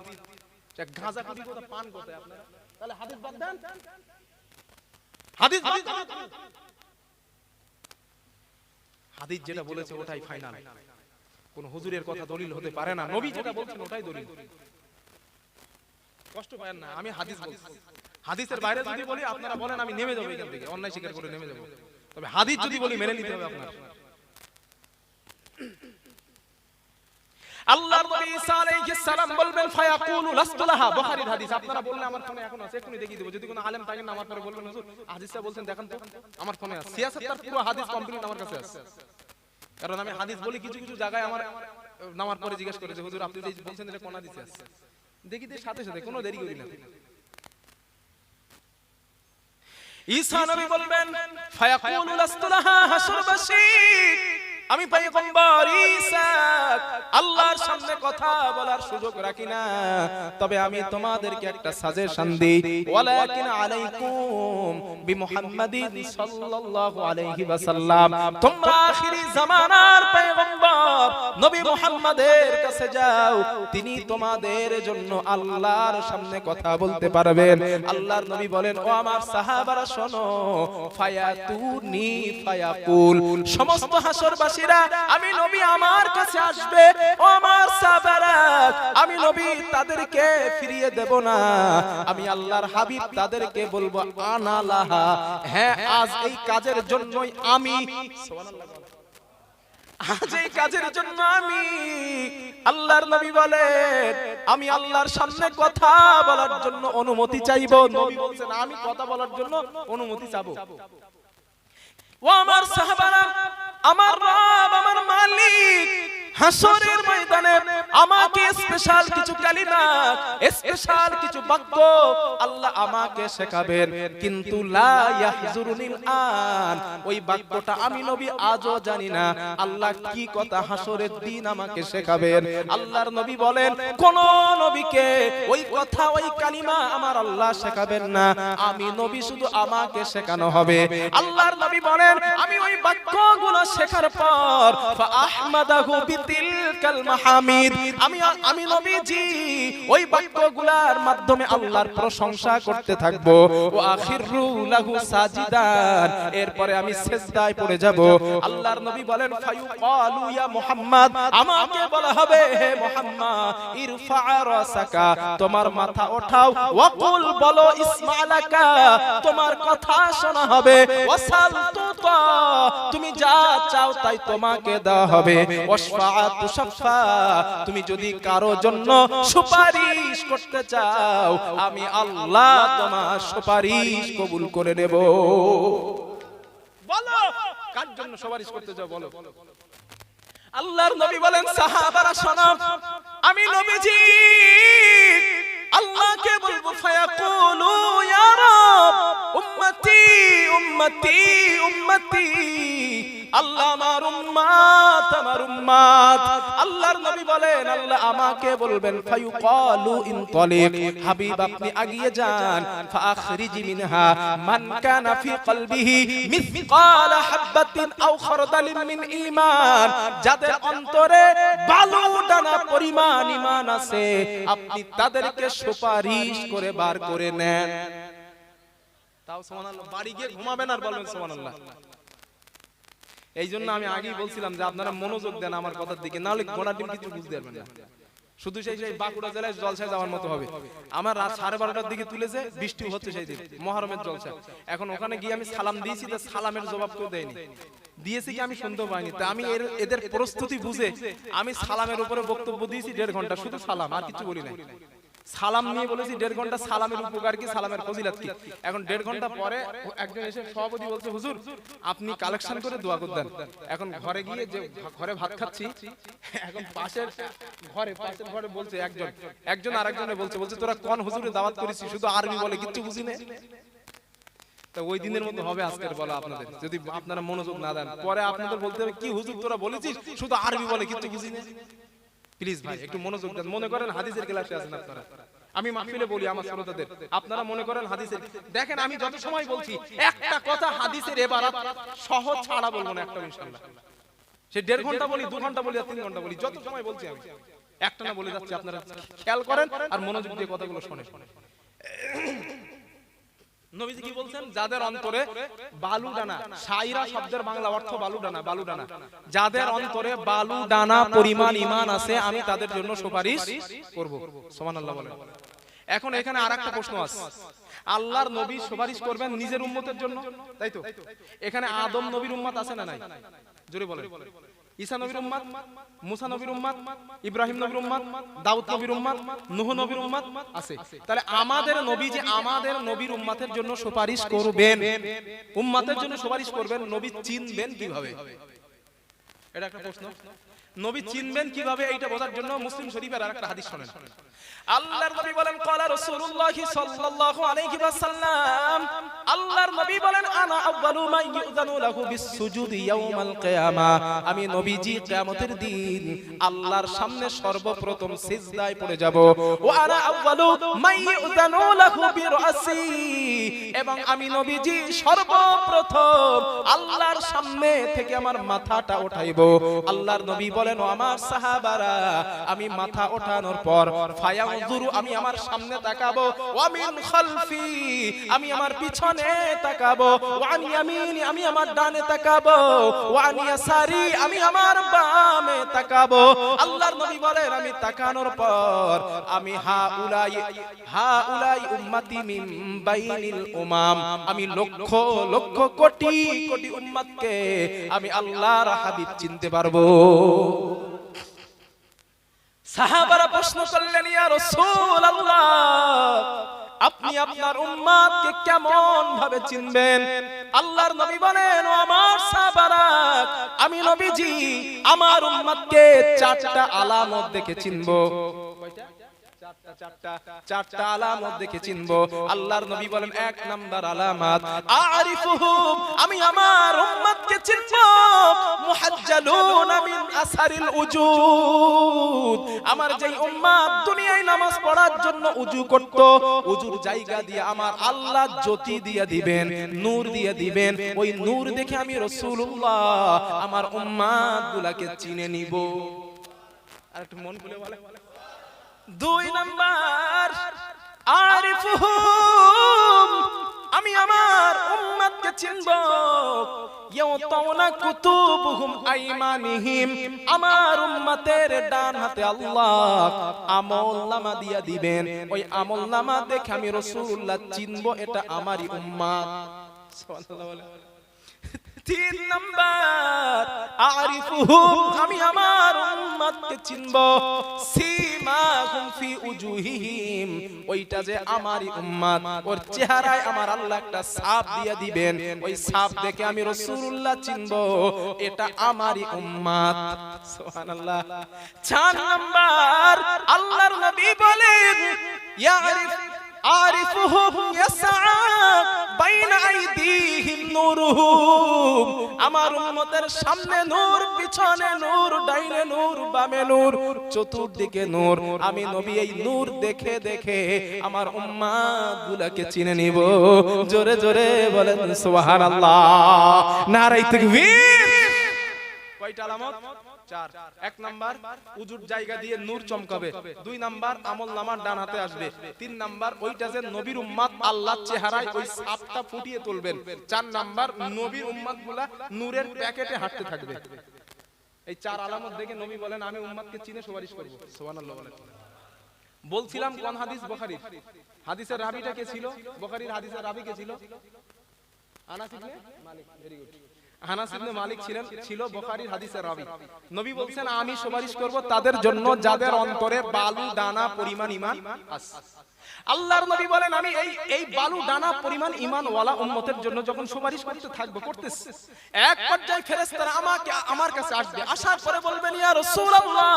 গাঁজা খাবি কথা, পান কথা আপনারা, তাহলে হাদিস বাদ দেন, হাদিস বাদ দেন। হাদিস যেটা বলেছে ওটাই ফাইনাল, কোন হুজুরের কথা দলিল হতে পারে না, নবী যেটা বলছেন ওটাই দলিল। কষ্ট পায়েন না, আমি হাদিস বলছি, হাদিসের বাইরে যদি বলি আপনারা বলেন আমি নেমে যাবো এখান থেকে, অন্যায় স্বীকার করে নেমে যাবো, তবে হাদিস যদি বলি মেনে নিতে হবে আপনার। আল্লাহর নবী ঈসা আলাইহিস সালাম বলবেন ফায়াকুলু লাস্তু লাহা, বুখারীর হাদিস। আপনারা বললে আমার ফোনে এখন আছে, এক্ষুনি দেখিয়ে দেব, যদি কোনো আলেম থাকেন না আমার পরে বলবেন হুজুর হাদিসটা বলছেন দেখেন তো, আমার ফোনে আছে, সিয়াসত তার পুরো হাদিস কমপ্লিট আমার কাছে আছে। কারণ আমি হাদিস বলি কিছু কিছু জায়গায় আমার নামার পরে জিজ্ঞেস করেছে হুজুর আপনি যে বলছেন এটা কোন হাদিসে আছে, দেখি দে সাথে সাথে, কোনো দেরি করি না। ঈসা নবী বলবেন ফায়াকুলু লাস্তু লাহা হাসরবাসী, আমি পয়গম্বর ঈসা আল্লাহর সামনে কথা বলার সুযোগ রাখি না, তবে আমি তোমাদেরকে একটা সাজেশন দেই, ওয়ালাকিন আলাইকুম বিমুহাম্মাদিন সাল্লাল্লাহু আলাইহি ওয়াসাল্লাম, তোমরা আখিরি জামানার পয়গম্বর নবী মুহাম্মাদের কাছে যাও, তিনি তোমাদের জন্য আল্লাহর সামনে কথা বলতে পারবেন। আল্লাহর নবী বলেন ও আমার সাহাবারা শোনো, ফায়াতুনি ফায়াকুল, সমস্ত হাসরবাসী আমি নবী আমার কাছে আসবে, ও আমার সাহাবারা আমি নবী তাদেরকে ফিরিয়ে দেব না, আমি আল্লাহর হাবিব তাদেরকে বলবো আনা লাহা, হ্যাঁ আজ এই কাজের জন্যই আমি, সুবহানাল্লাহ, আজ এই কাজের জন্য আমি, আল্লাহর নবী বলেন আমি আল্লাহর সামনে কথা বলার জন্য অনুমতি চাইবো। নবী বলছেন আমি কথা বলার জন্য অনুমতি চাইবো। ও আমার সাহাবারা, আমার রব আমার মালিক হাসরের ময়দানে আমাকে স্পেশাল কিছু কালিমা, স্পেশাল কিছু বাক্য আল্লাহ আমাকে শেখাবেন, কিন্তু লা ইয়াহজুরুনিল আন, ওই বাক্যটা আমি নবী আজও জানি না আল্লাহ কি কথা হাসরের দিন আমাকে শেখাবেন। আল্লাহর নবী বলেন কোন নবীকে ওই কথা ওই কালিমা আমার আল্লাহ শেখাবেন না, আমি নবী শুধু আমাকে শেখানো হবে। আল্লাহর নবী বলেন আমি ওই বাক্যগুলো শেখার পর ফাআহমাদাহু বিতিলকাল মাহামিদ, আমি নবীজি ওই বাক্যগুলোর মাধ্যমে আল্লাহর প্রশংসা করতে থাকবো। ওয়া আখিরু লাহু সাজিদান, এরপরে আমি সিজদায় পড়ে যাব। আল্লাহর নবী বলেন ফায়ুকালু ইয়া মুহাম্মদ, আমাকে বলা হবে হে মুহাম্মদ ইরফা রাসাকা, তোমার মাথা ওঠাও, ওয়াকুল বলো ইসমালাকা, তোমার কথা শোনা হবে, ওয়াসাল তুতা, তুমি যা চাও তাই তোমাকে দেওয়া হবে, ওয়াশফাআ তুশফা, তুমি যদি কারো জন্য সুপারিশ করতে চাও আমি আল্লাহ তোমার সুপারিশ কবুল করে নেব। বলো কার জন্য সুপারিশ করতে চাও বলো। আল্লাহর নবী বলেন সাহাবারা শোনো, আমি নবীজি আল্লাহকে বলবো ফায়াকুলু ইয়া রাব উম্মতি উম্মতি উম্মতি, আল্লাহ আমার উম্মত আমার উম্মত। আল্লাহর নবী বলেন আল্লাহ আমাকে বলবেন ফায়ুকালু ইনতালিক, হাবিব আপনি এগিয়ে যান, ফাআখরিজি মিনহা মান কানা ফি কলবিহি মিসকাল হাববাতিন আও খারদালিন মিন ঈমান, যাদের অন্তরে বালু দানা পরিমাণ ঈমান আছে আপনি তাদেরকে সুপারিশ করে বার করে নেন। তাও সুবহানাল্লাহ, বাড়ি গিয়ে ঘুমাবেন আর বলবেন সুবহানাল্লাহ। এই জন্য আমি আগেই বলছিলাম যে আপনারা মনোযোগ দেন আমার কথার দিকে, না হলে গোড়া ডিম কিছু বুঝতে পারবেন না। শুধু সেই বাঁকুড়া জেলায় জলসায় যাওয়ার মতো হবে। আমার রাত 12:30টার দিকে তুলেছে, বৃষ্টি হচ্ছে সেই দিন মহরমের জলসা। এখন ওখানে গিয়ে আমি সালাম দিয়েছি, তো সালামের জবাব কেউ দেয়নি, দিয়েছি কি আমি শুনতেও পাইনি। তা আমি এদের প্রস্তুতি বুঝে আমি সালামের উপরে বক্তব্য দিয়েছি 1.5 ঘন্টা, শুধু সালাম আর কিছু বলি নাই। সালাম নিয়ে বলেছি 1.5 ঘন্টা, সালামের উপকার কি, সালামের ফজিলত কি। এখন 1.5 ঘন্টা পরে একজন এসে সভাপতি বলছে হুজুর আপনি কালেকশন করে দোয়া করতেন। এখন ঘরে গিয়ে যে ঘরে ভাত খাচ্ছি, এখন পাশের ঘরে বলছে একজন আরেকজনে বলছে তোরা কোন হুজুরে দাওয়াত করেছিস, শুধু আরবি বলে কিচ্ছু বুঝি না। তা ওই দিনের মতো হবে আজকের বলা আপনাদের, যদি আপনারা মনোযোগ না দেন। পরে আপনাদের বলতে হবে কি হুজুর তোরা বলেছিস শুধু আরবি বলে কিছু বুঝি না। প্লিজ ভাই একটু মনোযোগ দেন। মনে করেন হাদিসের ক্লাসে আছেন আপনারা, আমি মাহফিলে বলি আমার শ্রোতাদের, আপনারা মনে করেন হাদিসের, দেখেন আমি যত সময় বলছি একটা কথা হাদিসের এবারাত সহজ ছাড়া বলবো না একটা, ইনশাআল্লাহ। সে 1.5 ঘন্টা বলি, 2 ঘন্টা বলি, আর 3 ঘন্টা বলি, যত সময় বলছি আমি একটা না বলে যাচ্ছি, আপনারা খেয়াল করেন আর মনোযোগ দিয়ে কথাগুলো শোনেন। নবীজি কি বলছেন? যাদের অন্তরে বালুদানা, শাইরা শব্দের বাংলা অর্থ বালুদানা, বালুদানা, যাদের অন্তরে বালুদানা পরিমাণ ঈমান আছে আমি তাদের জন্য সুপারিশ করব। সুবহানাল্লাহ বলেন। এখন এখানে আরেকটা প্রশ্ন আছে, আল্লাহর নবী সুপারিশ করবেন নিজের উম্মতের জন্য, তাই তো? এখানে আদম নবীর উম্মত আছে না নাই? জোরে বলেন। ঈসা নবীর উম্মত, মুসা নবীর উম্মত, ইব্রাহিম নবীর উম্মত, দাউদ নবীর উম্মত, নূহ নবীর উম্মত আছে। তাহলে আমাদের নবী যে আমাদের নবীর উম্মতের জন্য সুপারিশ করবেন, উম্মতের জন্য সুপারিশ করবেন, নবী চিনবেন কিভাবে? এটা একটা প্রশ্ন। নবী চিনবেন কিভাবে এইটা বোঝার জন্য মুসলিম শরীফের আরেকটা হাদিস শুনেন। আল্লাহর নবী বলেন ক্বালা রাসূলুল্লাহ সাল্লাল্লাহু আলাইহি ওয়াসাল্লাম, আল্লাহর নবী বলেন আনা আউয়ালু মান ইউযানু লাহু বিসসুজুদি ইয়াউমাল কিয়ামা, আমি নবীজি কিয়ামতের দিন আল্লাহর সামনে সর্বপ্রথম সিজদায় পড়ে যাব। ওয়া আনা আউয়ালু মান ইউযানু লাহু বিরাসি, এবং আমি নবীজি সর্বপ্রথম আল্লাহর সামনে থেকে আমার মাথাটা উঠাইব। আল্লাহর নবী বলেন ও আমার সাহাবারা, আমি মাথা ওঠানোর পর ফায়াউযুরু, আমি আমার সামনে তাকাবো, ওয়া মিন খালফি, আমি আমার পিছনে তাকাবো, ওয়া আন ইয়ামিনি, আমি আমার ডানে তাকাবো, ওয়া আন ইয়াসারি, আমি আমার বামে তাকাবো। আল্লাহর নবী বলেন আমি তাকানোর পর আমি হাউলাই উম্মতি মিন বাইনিল উমাম, আমি লক্ষ লক্ষ কোটি কোটি উম্মতকে আমি আল্লাহর হাবিব চিনতে পারবো। সাহাবারা প্রশ্ন করলেন ইয়া রাসূলুল্লাহ, আপনি আপনার উম্মতকে কেমন ভাবে চিনবেন? আল্লাহর নবী বলেন ও আমার সাহাবারা, আমি নবীজি আমার উম্মতকে চারটা আলামত দেখে চিনবো। চারটা আলামত দেখে চিনবো। আল্লাহর নবী বলেন 1 নাম্বার আলামত আরিফুহুম, আমি আমার উম্মতকে চিনবো মুহাজ্জালুন মিন আসারিল উজুদ, আমার যেই উম্মত দুনিয়ায় নামাজ পড়ার জন্য উজু করত, উজুর জায়গা দিয়ে আমার আল্লাহ জ্যোতি দিয়ে দিবেন, নূর দিয়ে দিবেন, ওই নূর দেখে আমি রাসূলুল্লাহ আমার উম্মতগুলোকে চিনে নিব। আর একটু মন খুলে বলে। 2 নাম্বার আরিফুহুম, আমি আমার উম্মতকে চিনবো ইয়াতাউনা কুতুবুহুম আইমানিহিম, আমার উম্মতের ডান হাতে আল্লাহ আমলনামা দিয়া দিবেন, ওই আমলনামা দেখে আমি রাসূলুল্লাহ চিনবো এটা আমারই উম্মত। সুবহানাল্লাহ। 3 নাম্বার আরিফুহুম, আমি আমার উম্মতকে চিনবো সীমাহুম ফি উজুহিহিম, ওইটা যে আমারই উম্মত, ওর চেহারায় আমার আল্লাহ একটা ছাপ দিয়ে দিবেন, ওই ছাপ দেখে আমি রাসূলুল্লাহ চিনবো এটা আমারই উম্মত। সুবহানাল্লাহ। 4 নাম্বার আল্লাহর নবী বলেন আরিফুহুম ইয়াসআ বাইনা আইদিহিম নূরুহুম, আমার উম্মতের সামনে নূর, পিছনে নূর, ডাইনে নূর, বামে নূর, চতুর্দিকে নূর। আমি নবী এই নূর দেখে দেখে আমার উম্মতগুলোকে চিনে নিব। জোরে জোরে বলেন সুবহানাল্লাহ, নারে তাকবীর। কয়টা আলামত? 4। 1 নাম্বার উজুর জায়গা দিয়ে নূর চমকাবে, 2 নাম্বার আমলনামার ডান হাতে আসবে, 3 নাম্বার ওইটা যে নবীর উম্মত আল্লাহর চেহারায় ওই ছাপটা ফুটিয়ে তুলবেন, 4 নাম্বার নবীর উম্মতগুলা নূরের প্যাকেটে হাঁটতে থাকবে। এই 4 আলামত দেখে নবী বলেন আমি উম্মতকে চিনে সুপারিশ করব। সুবহানাল্লাহ বলেন। বলছিলাম কোন হাদিস? বুখারীর। হাদিসের রাবিটা কে ছিল? বুখারীর হাদিসের রাবি কে ছিল? Anas ibn Malik. Very good. Anas ibn Malik ছিল বুখারীর হাদিসের রাবি। নবী বলেন আমি সুপারিশ করব তাদের জন্য যাদের অন্তরে বালু দানা পরিমাণ ঈমান আছে। আল্লাহর নবী বলেন আমি এই বালু দানা পরিমাণ ঈমান ওয়ালা উম্মতের জন্য যখন সুপারিশ করতে থাকবো, করতেছি, এক পর্যায়ে ফেরেশতারা আমার কাছে আসবে, আসার পরে বলবেন ইয়া রাসূলুল্লাহ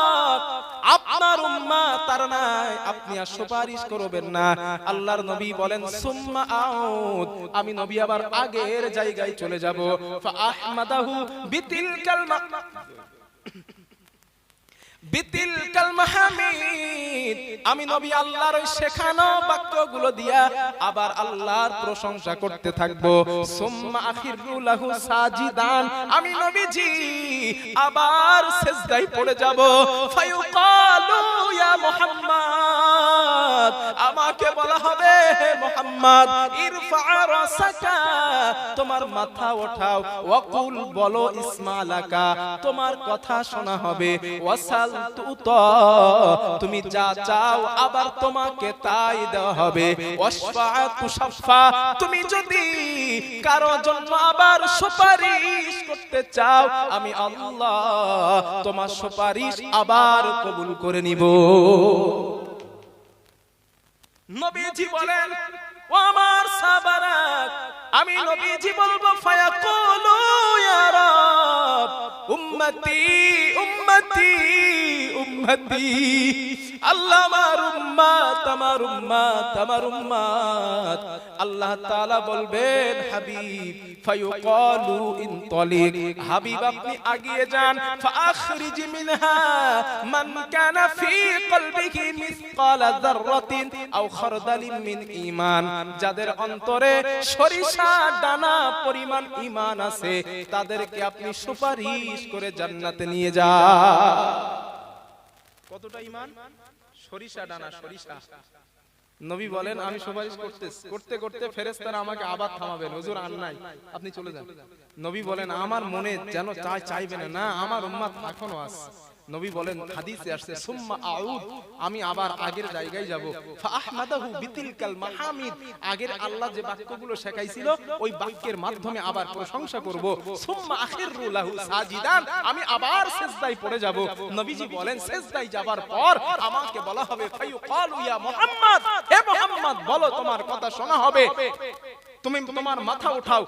আপনার উম্মাত তার নাই, আপনি আর সুপারিশ করবেন না। আল্লাহর নবী বলেন সুম্মা আউদ, আমি নবী আবার আগের জায়গায় চলে যাব। ফা আহমাদাহু বিতিলকাল মাহমিদ, আমি নবী আল্লাহর ওই শেখানো বাক্যগুলো দিয়া আবার আল্লাহর প্রশংসা করতে থাকবো। সুম্মা আখিরু লাহু সাজিদান, আমি নবীজি আবার সিজদায় পড়ে যাব। ফায়ুকালু ইয়া মুহাম্মদ, আমাকে বলা হবে হে মুহাম্মদ, ইরফা রাসাকা, তোমার মাথা ওঠাও। ওয়াকুল, বলো ইসমালাকা, তোমার কথা শোনা হবে। ওয়াসাল তুতা, তুমি যা চাও আবার তোমাকে তাই দেওয়া হবে। ওয়াশফাআতু শাফা, তুমি যদি কারো জন্য আবার সুপারিশ করতে চাও, আমি আল্লাহ তোমার সুপারিশ আবার কবুল করে নিব। নবীজি বলেন, ও আমার সাহাবারা, আমি নবীজি বলবো ফায়াকুলু ইয়া রাব উম্মতি উম্মতি উম্মতি, আল্লাহ আমার উম্মত আমার উম্মত আমার উম্মত। আল্লাহ তাআলা বলবেন হাবিব, ফায়ুকালু ইনতালিক, হাবিব আপনি এগিয়ে যান। ফাআখরিজ মিনহা মান কানা ফি কলবিহি মিসকালা যাররাতিন আও খারদালিন মিন ঈমান, যাদের অন্তরে সরিষা দানা পরিমাণ ঈমান আছে, তাদেরকে আপনি সুপারিশ করে জান্নাতে নিয়ে যান। কতটা ঈমান? সরিষা দানা, সরিষা। নবী বলেন আমি সুপারিশ করতে করতে ফেরেশতারা আমাকে আবার থামাবেন, হুজুর আর নাই, আপনি চলে যান। নবী বলেন আমার মনে যেন চাইবেন না, আমার উম্মত এখনো আছে। নবী বলেন হাদিসে আসছে সুম্মা আউদ, আমি আবার আগের জায়গায় যাব। ফাআহমাদাহু বিতিলকাল মাহমিদ, আগের আল্লাহ যে বাক্যগুলো শেখাইছিল ওই বাক্যের মাধ্যমে আবার প্রশংসা করব। সুম্মা আখিরু লাহু সাজিদান, আমি আবার সিজদায় পড়ে যাব। নবীজি বলেন সিজদায় যাবার পর আমাকে বলা হবে ফায়ুকালু ইয়া মুহাম্মদ, হে মুহাম্মদ বলো তোমার কথা শোনা হবে। তুমি তোমার মাথা উঠাও।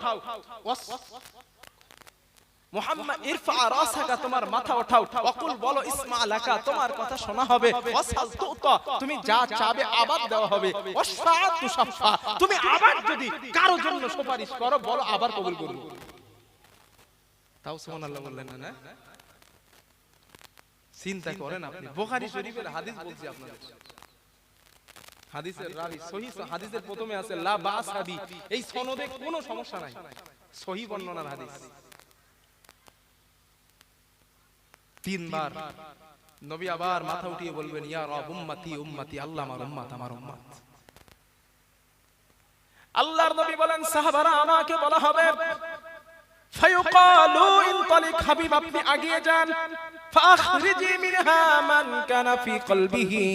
মুহাম্মদ ইরফা রাসাকা, তোমার মাথা ওঠাও। ওয়াকুল, বলো ইসমালাকা, তোমার কথা শোনা হবে। ওয়াসাল তুতা, তুমি যা চাবে আবার দেওয়া হবে। ওয়াশফাআতু শাফা, তুমি আবার যদি কারো জন্য সুপারিশ করো বলো আবার কবুল করব। তাও সুবহানাল্লাহ বললেন না? চিন্তা করেন আপনি, বুখারী শরীফের হাদিস বলছি আপনাদের। হাদিসের রাবি সহিহ, হাদিসের প্রথমে আছে লা বাস বি, এই সনদে কোনো সমস্যা নাই, সহিহ বর্ণনার হাদিস। তিনবার নবী আবার মাথা উঠিয়ে বলবেন ইয়া রাব উম্মতি উম্মতি, আল্লাহ আমার উম্মত আমার উম্মত। আল্লাহর নবী বলেন সাহাবারা আমাকে বলা হবে ফায়ুকালু ইনতালিক, হাবিব আপনি এগিয়ে যান। ফাখরিজি মিনহা মান কানা ফি কলবিহি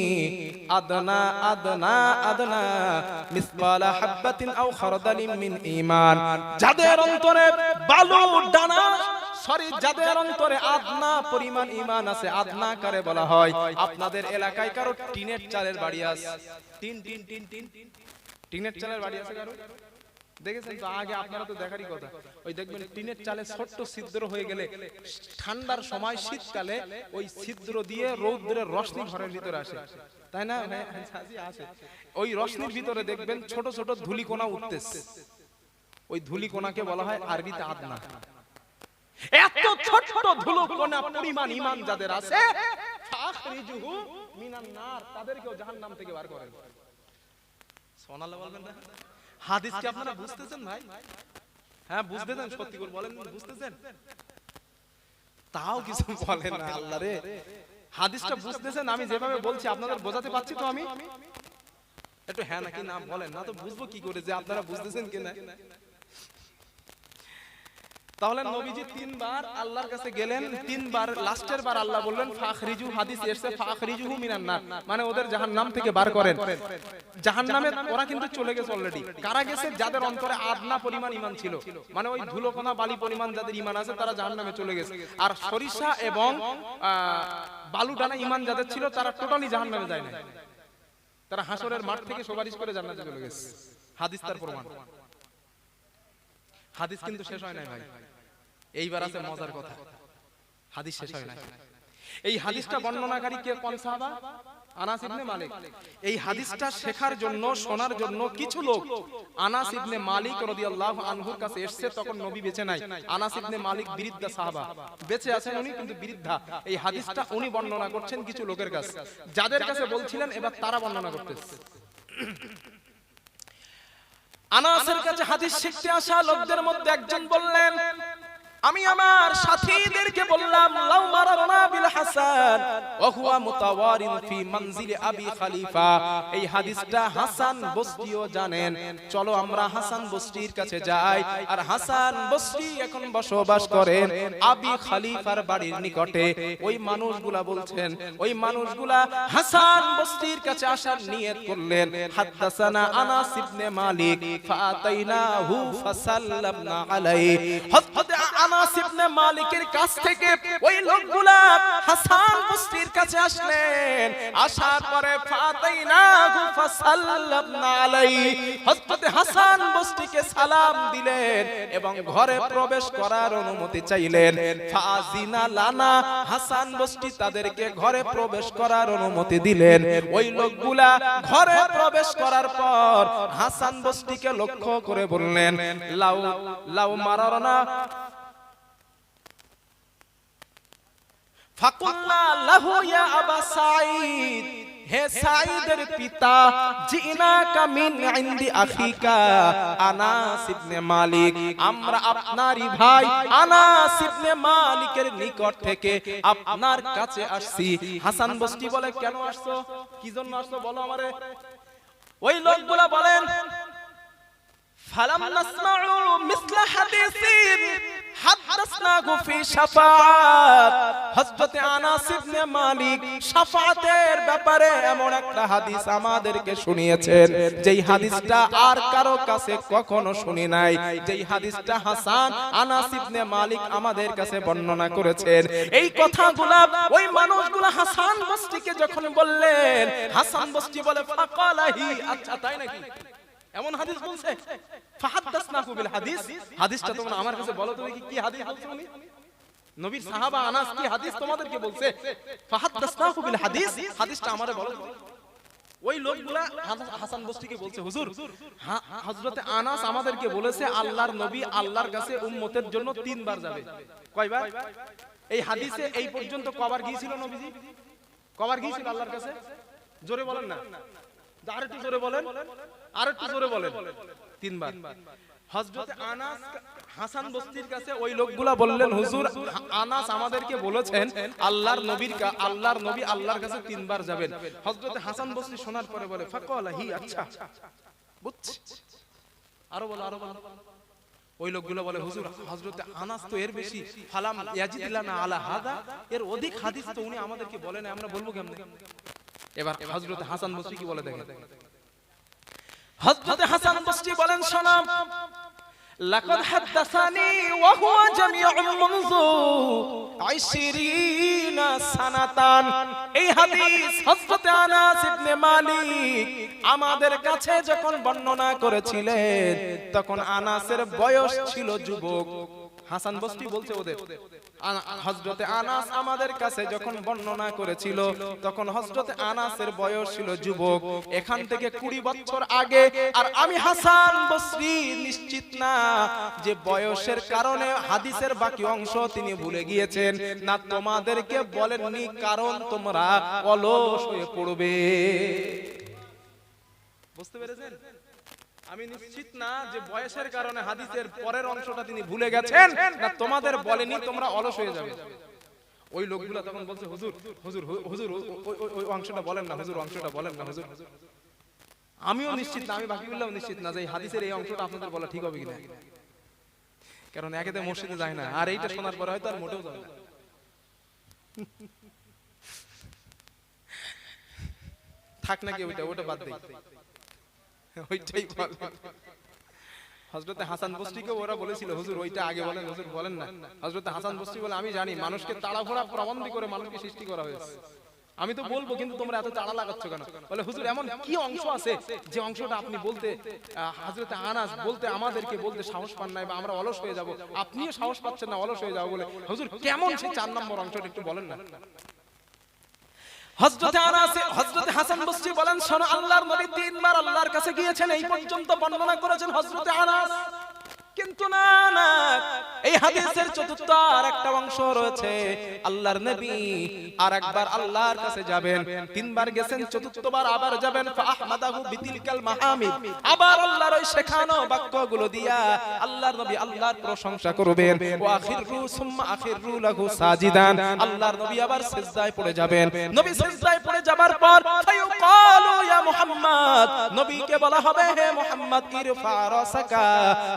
আদনা আদনা আদনা মিসকালা হাববাতিন আও খারদালিন মিন ঈমান, যাদের অন্তরে বালু দানা, যাদের অন্তরে আদনা পরিমাণ ঈমান আছে, আদনা কারে বলা হয়? আপনাদের এলাকায় কারো টিনের চালের বাড়ি আছে? টিনের চালের বাড়ি আছে কারো? দেখেছেন তো? আগে আপনারা তো দেখারই কথা, ওই দেখবেন টিনের চালে ছোট্ট ছিদ্র হয়ে গেলে ঠান্ডার সময় শীতকালে ওই ছিদ্র দিয়ে রৌদ্রের রশ্মি ঘরের ভিতরে আসে, তাই না? আসে। ওই রশ্মির ভিতরে দেখবেন ছোট ছোট ধূলিকণা উঠতেছে, ওই ধূলিকণাকে বলা হয় আরবিতে আদনা। এত ছোট ধূলিকণা পরিমাণ ঈমান যাদের আছে, ফাখরিজুহু মিনান নার, তাদেরকেও জাহান্নাম থেকে বার করেন। সুবহানাল্লাহ বলবেন না? হাদিস কি আপনারা বুঝতেছেন ভাই? হ্যাঁ বুঝতেছেন? সত্যি করে বলেন, বুঝতেছেন? তাও কিছু বলেন না। আল্লাহ রে, হাদিসটা বুঝতেছেন? আমি যেভাবে বলছি আপনাদের বোঝাতে পারছি তো? আমি একটু হ্যাঁ নাকি না বলেন, না তো বুঝবো কি করে যে আপনারা বুঝতেছেন কিনা। তাহলে নবীজি তিনবার আল্লাহর কাছে গেলেন, তিনবার লাস্টের বার আল্লাহ বললেন ফাখরিজু, হাদিস এসেছে ফাখরিজুহু মিনান নার, মানে ওদের জাহান্নাম থেকে বার করেন। জাহান্নামে ওরা কিন্তু চলে গেছে অলরেডি। কারা গেছে? যাদের অন্তরে আদনা পরিমাণ ঈমান ছিল, মানে ওই ধুলোকণা বালি পরিমাণ যাদের ঈমান আছে তারা জাহান্নামে চলে গেছে। আর সরিষা এবং বালুডানা ঈমান যাদের ছিল তারা টোটালি জাহান্নামে যায় না, তারা হাসরের মাঠ থেকে সুপারিশ করে জান্নাতে চলে গেছে। হাদিস তার প্রমাণ। হাদিস কিন্তু শেষ হয় নাই ভাই, এইবার আছে মজার কথা, হাদিস শেষ হয় নাই। এই হাদিসটা বর্ণনাকারী কে, কোন সাহাবা? আনাস ইবনে মালিক। এই হাদিসটা শেখার জন্য, শোনার জন্য কিছু লোক আনাস ইবনে মালিক রাদিয়াল্লাহু আনহুর কাছে এসেছে। তখন নবী বেঁচে নাই। আনাস ইবনে মালিক বৃদ্ধা সাহাবা, বেঁচে আছেন উনি কিন্তু বৃদ্ধা। এই হাদিসটা উনি বর্ণনা করছেন কিছু লোকের কাছে, যাদের কাছে বলছিলেন এবার তারা বর্ণনা করতেছে। আনাসের কাছে হাদিস শিখতে আসা লোকদের মধ্যে একজন বললেন, আমি আমার সাথীদেরকে বললাম, লাউ মারারনা বিল হাসান ওয়া হুয়া মুতাওয়ারিন ফি মানজিল আবি খলিফা। এই হাদিসটা হাসান বসরিও জানেন, চলো আমরা হাসান বসরির কাছে যাই। আর হাসান বসরি এখন বসবাস করেন আবি খলিফার বাড়ির নিকটে। ওই মানুষগুলা বলছেন, ওই মানুষগুলা হাসান বসরির কাছে আসার নিয়ত করলেন। হাদাসানা আনাস ইবনে মালিক ফাতাইনাহু ফাসাল্লামনা আলাইহি। হযরত আনাস ইবনে মালিকের কাছ থেকে ওই লোকগুলা হাসান বসরির কাছে আসলেন। আসার পরে ফাতাইনাহু ফাসাল্লামনা আলাইহি, হযরত হাসান বসরিকে সালাম দিলেন এবং ঘরে প্রবেশ করার অনুমতি চাইলেন। ফাজিনা লানা, হাসান বসরি তাদেরকে ঘরে প্রবেশ করার অনুমতি দিলেন। ওই লোকগুলা ঘরে প্রবেশ করার পর হাসান বসরিকে লক্ষ্য করে বললেন, লাউ লাউ মারারনা ফাকুল্লা লাহু ইয়া আবা সাঈদ, হে সাঈদের পিতা, জিনাকা মিন ইনদি আখিকা আনাস ইবনে মালিক, আমরা আপনারই ভাই আনাস ইবনে মালিকের নিকট থেকে আপনার কাছে আসছি। হাসান বসরি বলে, কেন আসছো, কি জন্য আসছো বলো আমারে। ওই লোকগুলা বলেন, ফালাম নাসমাউ মিসলা হাদিসিন হাদাসনাহু ফি শাফাআত। হযরত আনাস ইবনে মালিক শাফাআতের ব্যাপারে এমন একটা হাদিস আমাদেরকে শুনিয়েছেন, যেই হাদিসটা আর কারো কাছে কখনো শুনি নাই। যেই হাদিসটা হাসান আনাস ইবনে মালিক আমাদের কাছে বর্ণনা করেছেন। এই কথাগুলা ওই মানুষগুলা হাসান বসরিকে যখন বললেন, হাসান বসরি বলে, ফাকালাহি, আচ্ছা তাই নাকি, এমন হাদিস বলছে। ফাহাদাসনাহু বিল হাদিস, হাদিসটা তোমরা আমার কাছে বলো, তুমি কি হাদিস বলছো? উনি নবীর সাহাবা আনাস কি হাদিস তোমাদেরকে বলছে? ফাহাদাসনাহু বিল হাদিস, হাদিসটা আমারে বলো। ওই লোকগুলা হাসান বসরিকে বলছে, হুজুর হযরত আনাস আমাদেরকে বলেছে আল্লাহর নবী আল্লাহর কাছে উম্মতের জন্য 3 বার যাবে। কয়বার? এই হাদিসে এই পর্যন্ত কবার গিয়েছিল নবীজি? কবার গিয়েছিল আল্লাহর কাছে? জোরে বলেন না, আরেকটু জোরে বলেন, আরেকটু জোরে বলেন। 3 বার। হযরত আনাস হাসান বসরির কাছে ওই লোকগুলা বললেন, হুজুর আনাস আমাদেরকে বলেছেন আল্লাহর নবী আল্লাহর কাছে 3 বার যাবেন। হযরত হাসান বসরি শোনার পরে বলে, ফাকালাহি, আচ্ছা বুঝছি, আরো বলো, আরো বলো। ওই লোকগুলো বলে, হুজুর হযরত আনাস তো এর বেশি, ফালাম ইয়াজিদ লানা আলা হাদা, এর অধিক হাদিস তো উনি আমাদেরকে বলেন, আমরা বলবো কেমনে? এবার হযরত হাসান বসরি কি বলে দেখেন। হযরত হাসান বসরি বলেন, শোনো, লাকাদ হাদাসানি ওয়া হুয়া জামিউন মুনযু 20 সানাতান। এই হাদিস হযরত আনাস ইবনে মালিক আমাদের কাছে যখন বর্ণনা করেছিলেন, তখন আনাসের বয়স ছিল যুবক। হাসান বসরি বলছে ওদের, হযরত আনাস আমাদের কাছে যখন বর্ণনা করেছিল তখন হযরত আনাসের বয়স ছিল যুবক, এখান থেকে 20 বছর আগে। আর আমি হাসান বসরি নিশ্চিত না যে বয়সের কারণে হাদিসের বাকি অংশ তিনি ভুলে গিয়েছেন, না তোমাদেরকে বলেননি কারণ তোমরা অলস হয়ে পড়বে। বুঝতে পেরেছেন? আমি নিশ্চিত না যে বয়সের কারণে হাদিসের পরের অংশটা তিনি ভুলে গেছেন, না তোমাদের বলেনি তোমরা অলস হয়ে যাবে। ওই লোকগুলো তখন বলছে, হুজুর হুজুর হুজুর ওই অংশটা বলেন না, হুজুর অংশটা বলেন না হুজুর। আমিও নিশ্চিত না, আমি বাকিগুলোও নিশ্চিত না যে এই হাদিসের এই অংশটা আপনাদের বলা ঠিক হবে কিনা, কারণ একেতে মসজিদে যায় না, আর এইটা শোনার পরে হয়তো আর মোটেও যাবে না। থাক নাকি ওটা বাদ দেই, ওইটাই বল। হযরত হাসান বসরিকে ওরা বলেছিল, হুজুর ওইটা আগে বলেন, হুজুর বলেন না। হযরত হাসান বসরি বলে, আমি জানি মানুষকে তাড়াহুড়া প্রবন্ধি করে মানুষকে সৃষ্টি করা হয়েছে, আমি তো বলবো, কিন্তু তোমরা এত তাড়া লাগাচ্ছ কেন? বলে, হুজুর এমন কি অংশ আছে যে অংশটা আপনি বলতে, হযরত আনাস বলতে আমাদেরকে বলতে সাহস পান নাই, বা আমরা অলস হয়ে যাব, আপনিও সাহস পাচ্ছেন না অলস হয়ে যাবো বলে, হুজুর কেমন সেই 4 নম্বর অংশটা একটু বলেন না। হযরতে আনাস হযরতে হাসান বসরি বলেন শোনো আল্লাহর নবী তিনবার আল্লাহর কাছে গিয়েছেন এই পর্যন্ত বর্ণনা করেছেন হযরতে আনাস। কিন্তু না না, এই হাদিসের চতুর্থ আর একটা অংশ রয়েছে। আল্লাহর নবী আর একবার আল্লাহর কাছে যাবেন, তিনবার গেছেন, চতুর্থবার আবার যাবেন। ফাহমাদাহু বিতিলকাল মাহামিদ, আবার আল্লাহর ওই শেখানো বাক্যগুলো দিয়া আল্লাহর নবী আল্লাহর প্রশংসা করবেন। ওয়া আখিরু সুম্মা আখিরু লাহু সাজিদান, আল্লাহর নবী আবার সিজদায় পড়ে যাবেন। নবী সিজদায় পড়ে যাবার পর ফায়ুকালু ইয়া মুহাম্মদ, নবীকে বলা হবে হে মুহাম্মদ ইরফা রাসাকা,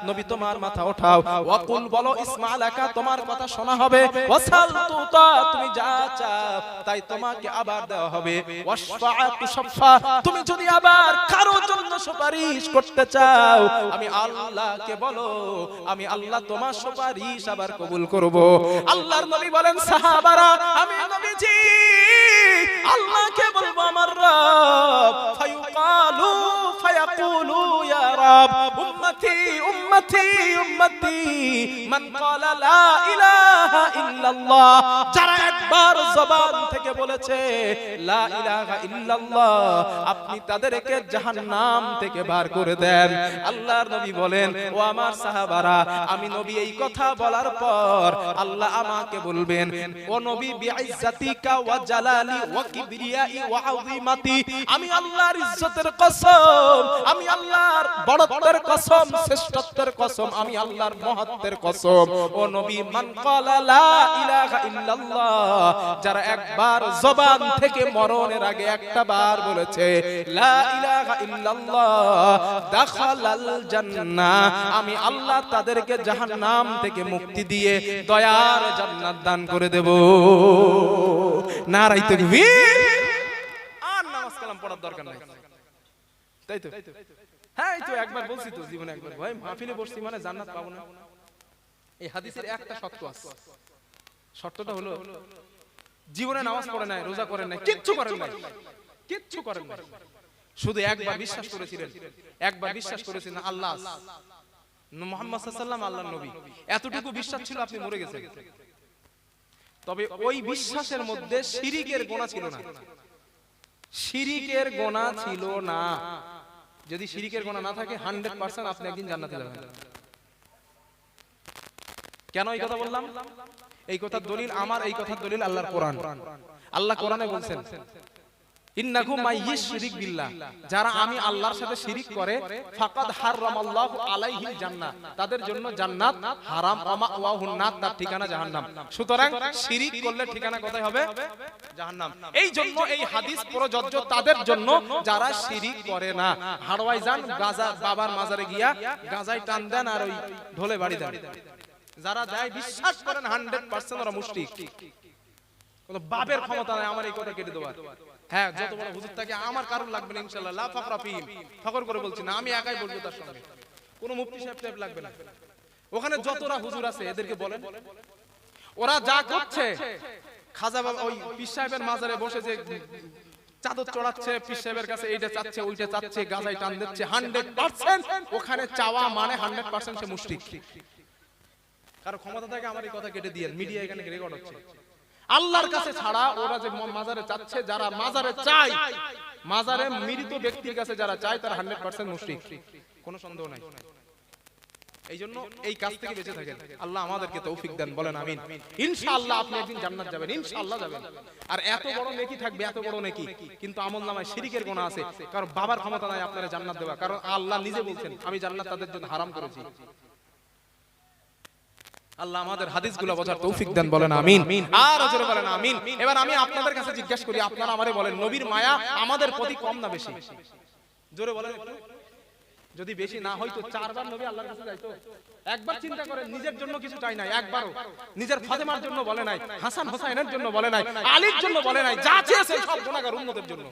নবী তোমার মাথা উঠাও। ওয়াকুল, বলো ইসমালাকা, তোমার কথা শোনা হবে। ওয়াসাল তুতা, তুমি যা চাও তাই তোমাকে আবার দেওয়া হবে। ওয়াশফাআতু শাফা, তুমি যদি আবার কারো জন্য সুপারিশ করতে চাও আমি আল্লাহকে বলো, আমি আল্লাহ তোমার সুপারিশ আবার কবুল করব। আল্লাহর নবী বলেন সাহাবারা আমি নবীজি আল্লাহকে বলবো আমার রব। ফায়ুকালু ফায়াকুলু ইয়া রব উম্মতি উম্মতি উম্মতি মান ক্বালা লা ইলাহা ইল্লাল্লাহ, যারা একবার জবান থেকে বলেছে লা ইলাহা ইল্লাল্লাহ আপনি তাদেরকে জাহান্নাম থেকে বার করে দেন। আল্লাহর নবী বলেন ও আমার সাহাবারা আমি নবী এই কথা বলার পর আল্লাহ আমাকে বলবেন ও নবী বিইজ্জাতিকা ওয়া জালালি ওয়া কিবরিয়াই ওয়া আযিমাতি, আমি আল্লাহর ইজ্জতের কসম, আমি আল্লাহর বড়ত্বের কসম, শ্রেষ্ঠত্বের কসম, আমি আল্লাহর মহত্বের কসম। ও নবী মান ক্বালা লা ইলাহা ইল্লাল্লাহ, যারা একবার জবান থেকে মরণের আগে একটা বার বলেছে লা ইলাহা ইল্লাল্লাহ দাখালাল জান্নাহ, আমি আল্লাহ তাদেরকে জাহান্নাম থেকে মুক্তি দিয়ে দয়ার জান্নাত দান করে দেব। নারায়ে তাকবীর। আর নামাজ কালাম পড়ার দরকার নাই, তাই তো? হ্যাঁ এই তো একবার বলছি তো জীবনে একবার, ভাই মাহফিলে বসছি মানে জান্নাত পাবো না। এই হাদিসের একটা শর্ত আছে, শর্তটা হলো জীবনে নামাজ পড়ে নাই, রোজা করেন নাই, কিচ্ছু করেন নাই, কিচ্ছু করেন নাই, শুধু একবার বিশ্বাস করেছিলেন, একবার বিশ্বাস করেছেন আল্লাহ মুহাম্মদ সাল্লাল্লাহু আলাইহি ওয়াসাল্লাম আল্লাহর নবী, এতটুকু বিশ্বাস ছিল আপনি মরে গেছেন। তবে ওই বিশ্বাসের মধ্যে শিরিকের গোনা ছিল না, শিরিকের গোনা ছিল না। যদি শিরিকের গোনা না থাকে 100% আপনি একদিন জান্নাতে যাবেন। কেন এই কথা বললাম? এই কথার দলিল আমার, এই কথার দলিল আল্লাহর কোরআন। আল্লাহ কোরআনে বলছেন ইন্নাহু মাইয়িশরিক বিল্লাহ, যারা আমি আল্লাহর সাথে শিরিক করে ফাকাদ হারামাল্লাহু আলাইহিল জান্নাহ, তাদের জন্য জান্নাত হারাম, ওয়া মাওয়াহুন নার, তার ঠিকানা জাহান্নাম। সুতরাং শিরিক করলে ঠিকানা কোথায় হবে? জাহান্নাম। এই জন্য এই হাদিস প্রযোজ্য তাদের জন্য যারা শিরিক করে না। হাড়ওয়াই যান, গাজা বাবার মাজারে গিয়া গাজায় টান দেন আর ওই ঢোলে বাড়ি দেন, যারা দেয় বিশ্বাস করেন 100% ওরা মুশরিক। কোন বাপের ক্ষমতা নাই আমার এই কথা কেটে দেওয়ার। হ্যাঁ যত বড় হুজুর থাকে আমার কারণ লাগবে না ইনশাআল্লাহ, লা ফাকরা ফিহিম, ফখর করে বলছি না, আমি একাই বলবো তার সঙ্গে, কোনো মুফতি সাহেব টাইপ লাগবে না। ওখানে যতরা হুজুর আছে এদেরকে বলেন ওরা যা করছে, খাজা বাবা ওই পীর সাহেবের মাজারে বসে যে চাদর চড়াচ্ছে, পীর সাহেবের কাছে এইটা চাচ্ছে ওইটা চাচ্ছে, গাজায় টান দিচ্ছে, 100% ওখানে চাওয়া মানে 100% সে মুশরিক। কারো ক্ষমতা থাকে আমার এই কথা কেটে দিয়ে, মিডিয়া এখানে রেকর্ড হচ্ছে। আল্লাহর কাছে ছাড়া ওরা যে মাজারে চাচ্ছে, যারা মাজারে চায়, মাজারে মৃত ব্যক্তির কাছে যারা চায় তারা 100% মুশরিক, কোনো সন্দেহ নাই। এই জন্য এই কাজ থেকে বেঁচে থাকেন। আল্লাহ আমাদেরকে তৌফিক দেন, বলেন আমিন। ইনশাআল্লাহ আপনি একদিন জান্নাত যাবেন, ইনশাআল্লাহ যাবেন। আর এত বড় নেকি থাকবে, এত বড় নেকি, কিন্তু আমলনামায় শিরকের গুনাহ আছে। কারণ বাবার ক্ষমতা নাই আপনারা জান্নাত দেওয়া, কারণ আল্লাহ নিজে বলছেন আমি জান্নাত তাদের জন্য হারাম করেছি। আল্লাহ আমাদের হাদিসগুলো বোঝার তৌফিক দেন, বলেন আমিন। আর জোরে বলেন আমিন। এবার আমি আপনাদের কাছে জিজ্ঞাসা করি, আপনারা আমারে বলেন নবীর মায়া আমাদের প্রতি কম না বেশি? জোরে বলেন একটু। যদি বেশি না হয়তো 4 বার নবী আল্লাহর কাছে যাইতো। একবার চিন্তা করেন, নিজের জন্য কিছু চাই নাই, একবারও নিজের ফাতেমার জন্য বলে নাই, হাসান হোসেনের জন্য বলে নাই, আলীর জন্য বলে নাই, যা চেয়েছে সব গুনাহগার উম্মতের জন্য,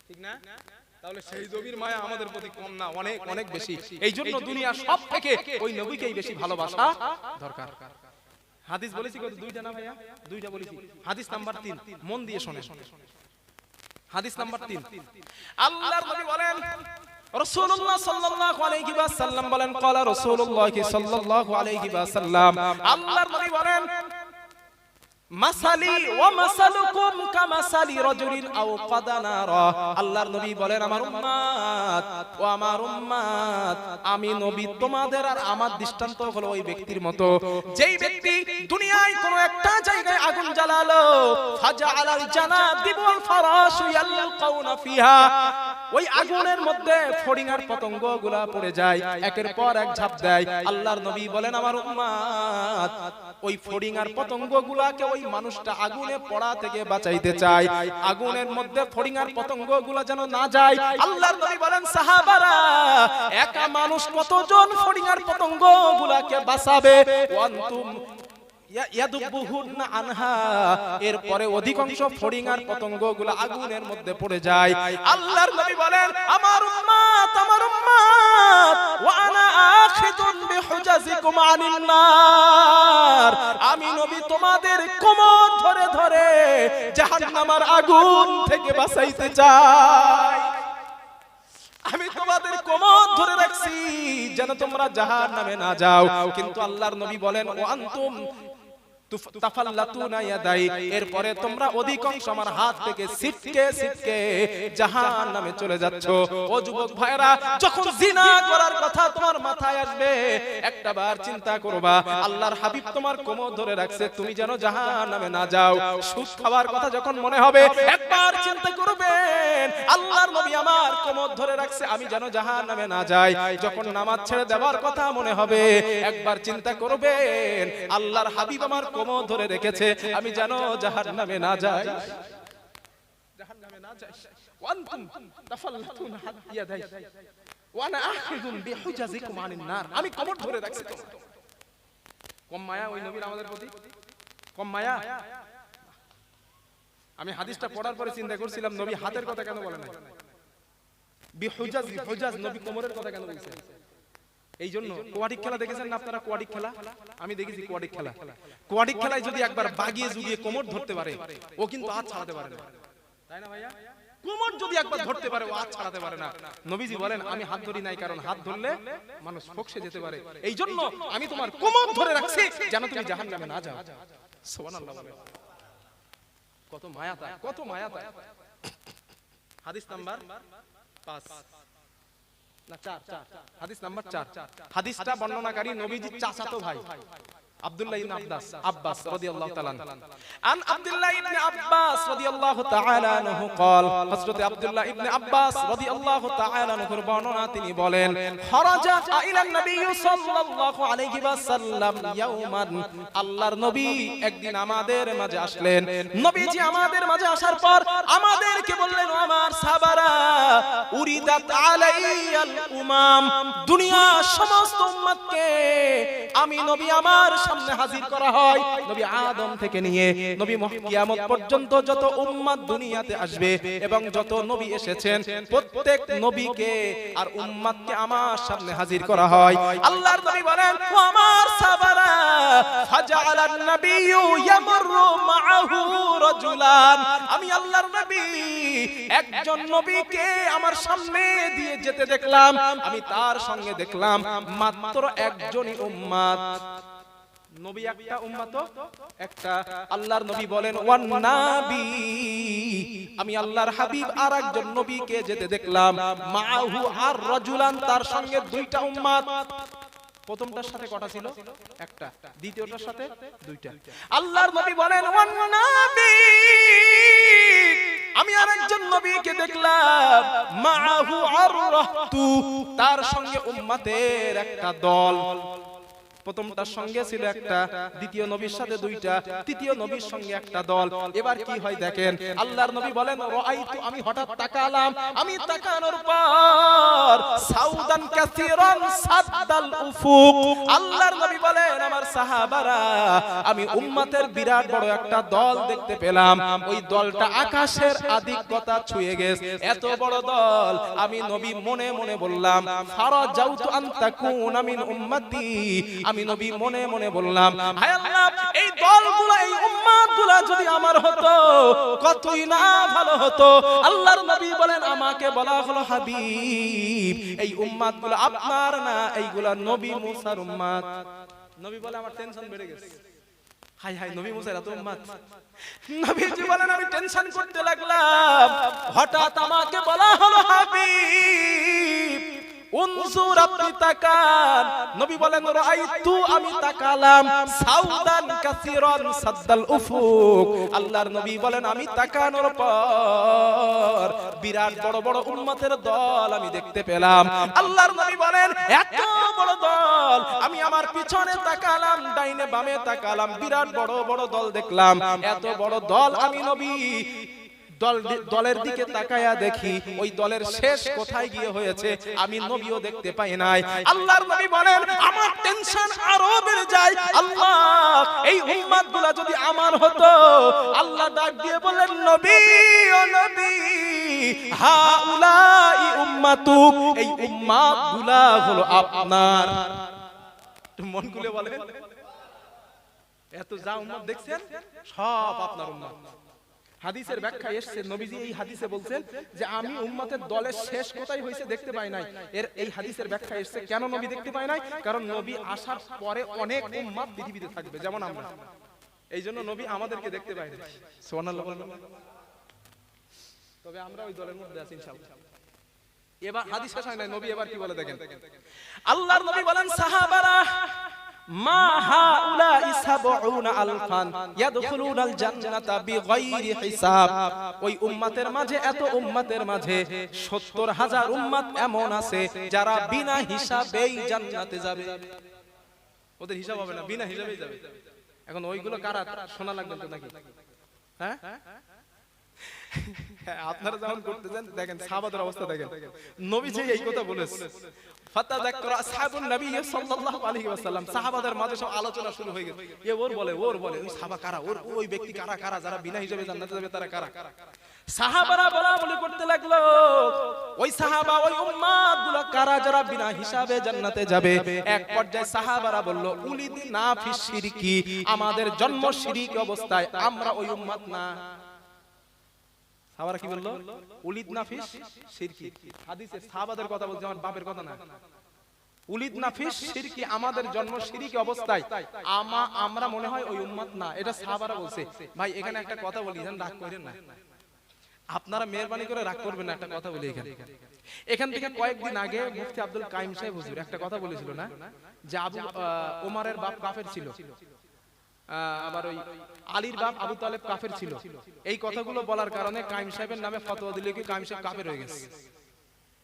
ঠিক না? তাহলে সেই নবীর মায়া আমাদের প্রতি কম না, অনেক অনেক বেশি। এই জন্য দুনিয়া সব থেকে ওই নবীকেই বেশি ভালোবাসা দরকার। হাদিস বলেছি কত? 2টা না ভাইয়া? 2টা বলেছি। হাদিস নাম্বার 3 মন দিয়ে শুনে। হাদিস নাম্বার 3 আল্লাহর নবী বলেন, রাসূলুল্লাহ সাল্লাল্লাহু আলাইহি ওয়াসাল্লাম বলেন, ক্বালা রাসূলুল্লাহ সাল্লাল্লাহু আলাইহি ওয়াসাল্লাম, আল্লাহর নবী বলেন মাসালি ওয়া মাসালুকুম কামাসালি রাজুলিন আও কাদা নারা। আল্লাহর নবী বলেন আমার উম্মত ও আমার উম্মত, আমি নবী তোমাদের আর আমার দৃষ্টান্ত হলো ওই ব্যক্তির মতো যেই ব্যক্তি দুনিয়ায় কোনো একটা জায়গায় আগুন জ্বালালো, ফাজআলাল জানাদিব ওয়াল ফারাশু ইয়ালকাউনা ফিহা, ওই আগুনের মধ্যে ফড়িং আর পতঙ্গগুলা পড়ে যায়, একের পর এক ঝাঁপ দেয়। আল্লাহর নবী বলেন আমার উম্মত ওই ফড়িং আর পতঙ্গগুলাকে ওই মানুষটা আগুনে পড়া থেকে বাঁচাইতে চায়, আগুনের মধ্যে ফড়িং আর পতঙ্গগুলা যেন না যায়। আল্লাহর নবী বলেন সাহাবারা একা মানুষ কতজন ফড়িং আর পতঙ্গগুলাকে বাঁচাবে? ওয়ান্তুম ইয়াদুবুহুনা আনহা, এরপরে অধিকাংশ ফড়িং আর পতঙ্গগুলো আগুনের মধ্যে পড়ে যায়। আল্লাহর নবী বলেন আমার উম্মত ওয়া আনা আখিদুন বিহুজাজিকুম আনিন নার, আমি নবী তোমাদের কোমর ধরে ধরে জাহান্নামের আগুন থেকে বাঁচাইতে চাই। আমি তোমাদের কোমর ধরে রাখছি যেন তোমরা জাহান্নামে না যাও। কিন্তু আল্লাহর নবী বলেন ও আনতুম তাফাল্লাতুনা ইয়াদাই, এরপরে তোমরা অধিকাংশ আমার হাত থেকে ছিটকে ছিটকে জাহান্নামে চলে যাচ্ছ। ও যুবক ভাইরা, যখন জিনা করার কথা তোমার মাথায় আসবে একটাবার চিন্তা করবা আল্লাহর হাবিব তোমার কোমর ধরে রাখছে তুমি যেন জাহান্নামে না যাও। সুদ খাওয়ার কথা যখন মনে হবে একবার চিন্তা করবেন আল্লাহর নবী আমার কোমর ধরে রাখছে আমি যেন জাহান্নামে না যাই। যখন নামাজ ছেড়ে দেওয়ার কথা মনে হবে একবার চিন্তা করবেন আল্লাহর হাবিব আমার কোমর ধরে রেখেছে আমি যেন জাহান্নামে না যাই, জাহান্নামে না যাই। ওয়ান্তুম তাফাল্লাতুনা ইয়াদাই ওয়া আনা আখিযুন বিহুজাজিকুম আনিন নার, আমি কোমর ধরে রাখছি। কম মায়া ওই নবীর আমাদের প্রতি? কম মায়া? আমি হাদিসটা পড়ার পরে চিন্তা করছিলাম নবী হাতের কথা কেন বলেন না? বিহুজাজ হুজাজ নবী কোমরের কথা কেন বলছেন? এই জন্য কোয়াডিক খেলা দেখেছেন না আপনারা? কোয়াডিক খেলা আমি দেখেছি। কোয়াডিক খেলা, কোয়াডিক খেলায় যদি একবার বাগিয়ে জুগিয়ে কোমর ধরতে পারে ও কিন্তু হাত ছাড়াতে পারে না, তাই না ভাইয়া? কোমর যদি একবার ধরতে পারে ও হাত ছাড়াতে পারে না। নবীজি বলেন আমি হাত ধরি নাই কারণ হাত ধরলে মানুষ ফকসে যেতে পারে, এই জন্য আমি তোমার কোমর ধরে রাখছি যেন তুমি জাহান্নামে না যাও। সুবহানাল্লাহ। কত মায়া তা, কত মায়া তা। হাদিস নাম্বার 5 না 4, হাদিস নাম্বার 4। হাদিসটা বর্ণনাকারী নবীজির চাচাতো ভাই আব্দুল্লাহ ইবনে আব্বাস রাদিয়াল্লাহু তাআলা আন আব্দুল্লাহ ইবনে আব্বাস রাদিয়াল্লাহু তাআলা আনহু قال, হযরত আব্দুল্লাহ ইবনে আব্বাস রাদিয়াল্লাহু তাআলা আনহুর বর্ণনা তিনি বলেন খরাজা ইলা নবী সাল্লাল্লাহু আলাইহি ওয়াসাল্লাম ইয়াওমান, আল্লাহর নবী একদিন আমাদের মাঝে আসলেন। নবীজি আমাদের মাঝে আসার পর আমাদেরকে বললেন ও আমার সাহাবারা উরিদাত আলাইয়াল উমাম, দুনিয়ার সমস্ত উম্মতকে আমি নবী আমার সামনে হাজির করা হয়। নবী আদম থেকে নিয়ে নবী কিয়ামত পর্যন্ত যত উম্মত দুনিয়াতে আসবে এবং যত নবী এসেছেন প্রত্যেক নবীকে আর উম্মতকে আমার সামনে হাজির করা হয়। আল্লাহর নবী বলেন ও আমার সাহাবারা ফাজআলান নাবিয়্যু ইয়ামুরু মাআহু রাজুলান, আমি আল্লাহর নবী একজন নবীকে আমার সামনে দিয়ে যেতে দেখলাম, আমি তার সঙ্গে দেখলাম মাত্র একজনই উম্মত। নবী একটা উম্মত একটা। আল্লাহর নবী বলেন ওয়ান নাবী, আমি আল্লাহর হাবিব আর একজন নবীকে যেতে দেখলাম মাআহু আর রাজুলান, তার সঙ্গে দুইটা উম্মত। প্রথমটার সাথে কটা ছিল? একটা। দ্বিতীয়টার সাথে দুইটা। আল্লাহর নবী বলেন ওয়ান নাবী, আমি আরেকজন নবীকে দেখলাম মাআহু আর রাহতু, তার সঙ্গে উম্মতের একটা দল। প্রথমটার সঙ্গে ছিল একটা, দ্বিতীয় নবীর সাথে দুইটা, তৃতীয় নবীর সঙ্গে একটা দল। এবার কি হয় দেখেন, আল্লাহর নবী বলেন রাআইতু, আমি হঠাৎ তাকালাম, আমি তাকানোর পর সাউদান কাসীরান সাদ্দাল উফুক, আল্লাহর নবী বলেন আমার সাহাবারা আমি উম্মতের বিরাট বড় একটা দল দেখতে পেলাম, ওই দলটা আকাশের আধিক্যতা ছুঁয়ে গেছে, এত বড় দল। আমি নবী মনে মনে বললাম ফারাজাউতু আন তাকুনা মিন উম্মতি, আমি নবী মনে মনে বললাম হায় আল্লাহ এই দলগুলো এই উম্মতগুলো যদি আমার হতো কতই না ভালো হতো। আল্লাহর নবী বলেন আমাকে বলা হলো হাবিব এই উম্মতগুলো আপনার না, এইগুলা নবী মুসার উম্মত। নবী বলে আমার টেনশন বেড়ে গেছে। হাই হাই নবী মুসার এত উম্মত। নবীজি বলেন আমি টেনশন করতে লাগলাম, হঠাৎ আমাকে বলা হলো হাবিব উনজুর, আপনি তাকান। নবী বলেন রাআইতু, আমি তাকালাম, সাউদান কাসীরান সাদ্দাল উফুক। আল্লাহর নবী বলেন আমি তাকানোর পর বিরাট বড় বড় উম্মতের দল আমি দেখতে পেলাম। আল্লাহর নবী বলেন এত বড় দল, আমি আমার পিছনে তাকালাম, ডাইনে বামে তাকালাম, বিরাট বড় বড় দল দেখলাম। এত বড় দল আমি নবী দলের দিকে তাকায়া দেখি ওই দলের শেষ কোথায় গিয়ে হয়েছে আমি নবীও দেখতে পাই নাই। আল্লাহর নবী বলেন আমার টেনশন আরো বেড়ে যায়, আল্লাহ এই উম্মতগুলো যদি আমার হতো। আল্লাহ ডাক দিয়ে বলেন নবী ও নবী হাউলাই উম্মাতুক, এই উম্মতগুলা হলো আপনার। মন খুলে বলেন এত যা উম্মত দেখছেন সব আপনার উম্মত। হাদিসের ব্যাখ্যা এসেছে, নবীজি এই হাদিসে বলছেন যে আমি উম্মতের দলের শেষ কোথায় হয়েছে দেখতে পাই নাই। এই হাদিসের ব্যাখ্যা এসেছে কেন নবী দেখতে পায় নাই, কারণ নবী আসার পরে অনেক উম্মত পৃথিবীতে থাকবে যেমন আমরা, এই জন্য নবী আমাদেরকে দেখতে পায় না। সুবহানাল্লাহ। তবে আমরা ওই দলের মধ্যে আছি ইনশাআল্লাহ। এবার হাদিস শেষ হয় নাই, নবী এবার কি বলে দেখেন। আল্লাহর নবী বলেন সাহাবারা মা হাউলাই সাবউনা আলফান ইয়াদখুলুনাল জান্নাতা বিগাইরি হিসাব। ওই উম্মতের মাঝে, এত উম্মতের মাঝে ৭০,০০০ উম্মত এমন আছে যারা বিনা হিসাবেই জান্নাতে যাবে। ওদের হিসাব হবে না, বিনা হিসাবেই যাবে। এখন ওইগুলো কারা শোনা লাগবে তো নাকি? হ্যাঁ আপনারা যখন করতেছেন দেখেন সাহাবাদের অবস্থা দেখেন। নবীজি এই কথা বলেছে ফাতাযাক্কারা আসহাবুন নবী সাল্লাল্লাহু আলাইহি ওয়াসাল্লাম, সাহাবাদের মাঝে সব আলোচনা শুরু হয়ে গেছে। এ ওর বলে ওই সাহাবা কারা, ওই ব্যক্তি কারা কারা যারা বিনা হিসাবে জান্নাতে যাবে তারা কারা। সাহাবারা বলা করতে লাগলো ওই সাহাবা ওই উম্মতগুলো কারা যারা বিনা হিসাবে জান্নাতে যাবে। এক পর্যায়ে সাহাবারা বলল উলিদনা ফিশ শিরকি, আমাদের জন্ম শিরকি অবস্থায়, আমরা ওই উম্মত না। সাহাবারা কি বললো? উলিদনা ফিশ শিরকি। হাদিসে সাহাবাদের কথা বলছে, আমার বাপের কথা না। উলিদনা ফিশ শিরকি, আমাদের জন্ম শিরকি অবস্থায়, আমরা মনে হয় ওই উম্মত না। এটা সাহাবারা বলছে। ভাই এখানে একটা কথা বলি, রাগ করেন না, আপনারা মেহেরবানি করে রাগ করবেন না, একটা কথা বলি। এখান থেকে কয়েকদিন আগে মুফতি আব্দুল কাইম সাহেব হুজুর একটা কথা বলেছিল না, যে ওমরের বাপ কাফের ছিল, আবার ওই আলীর বাপ আবু তালেব কাফের ছিল। এই কথাগুলো বলার কারণে কাইম সাহেবের নামে ফতোয়া দিলে কি কাইম সাহেব কাফের হয়ে গেছে,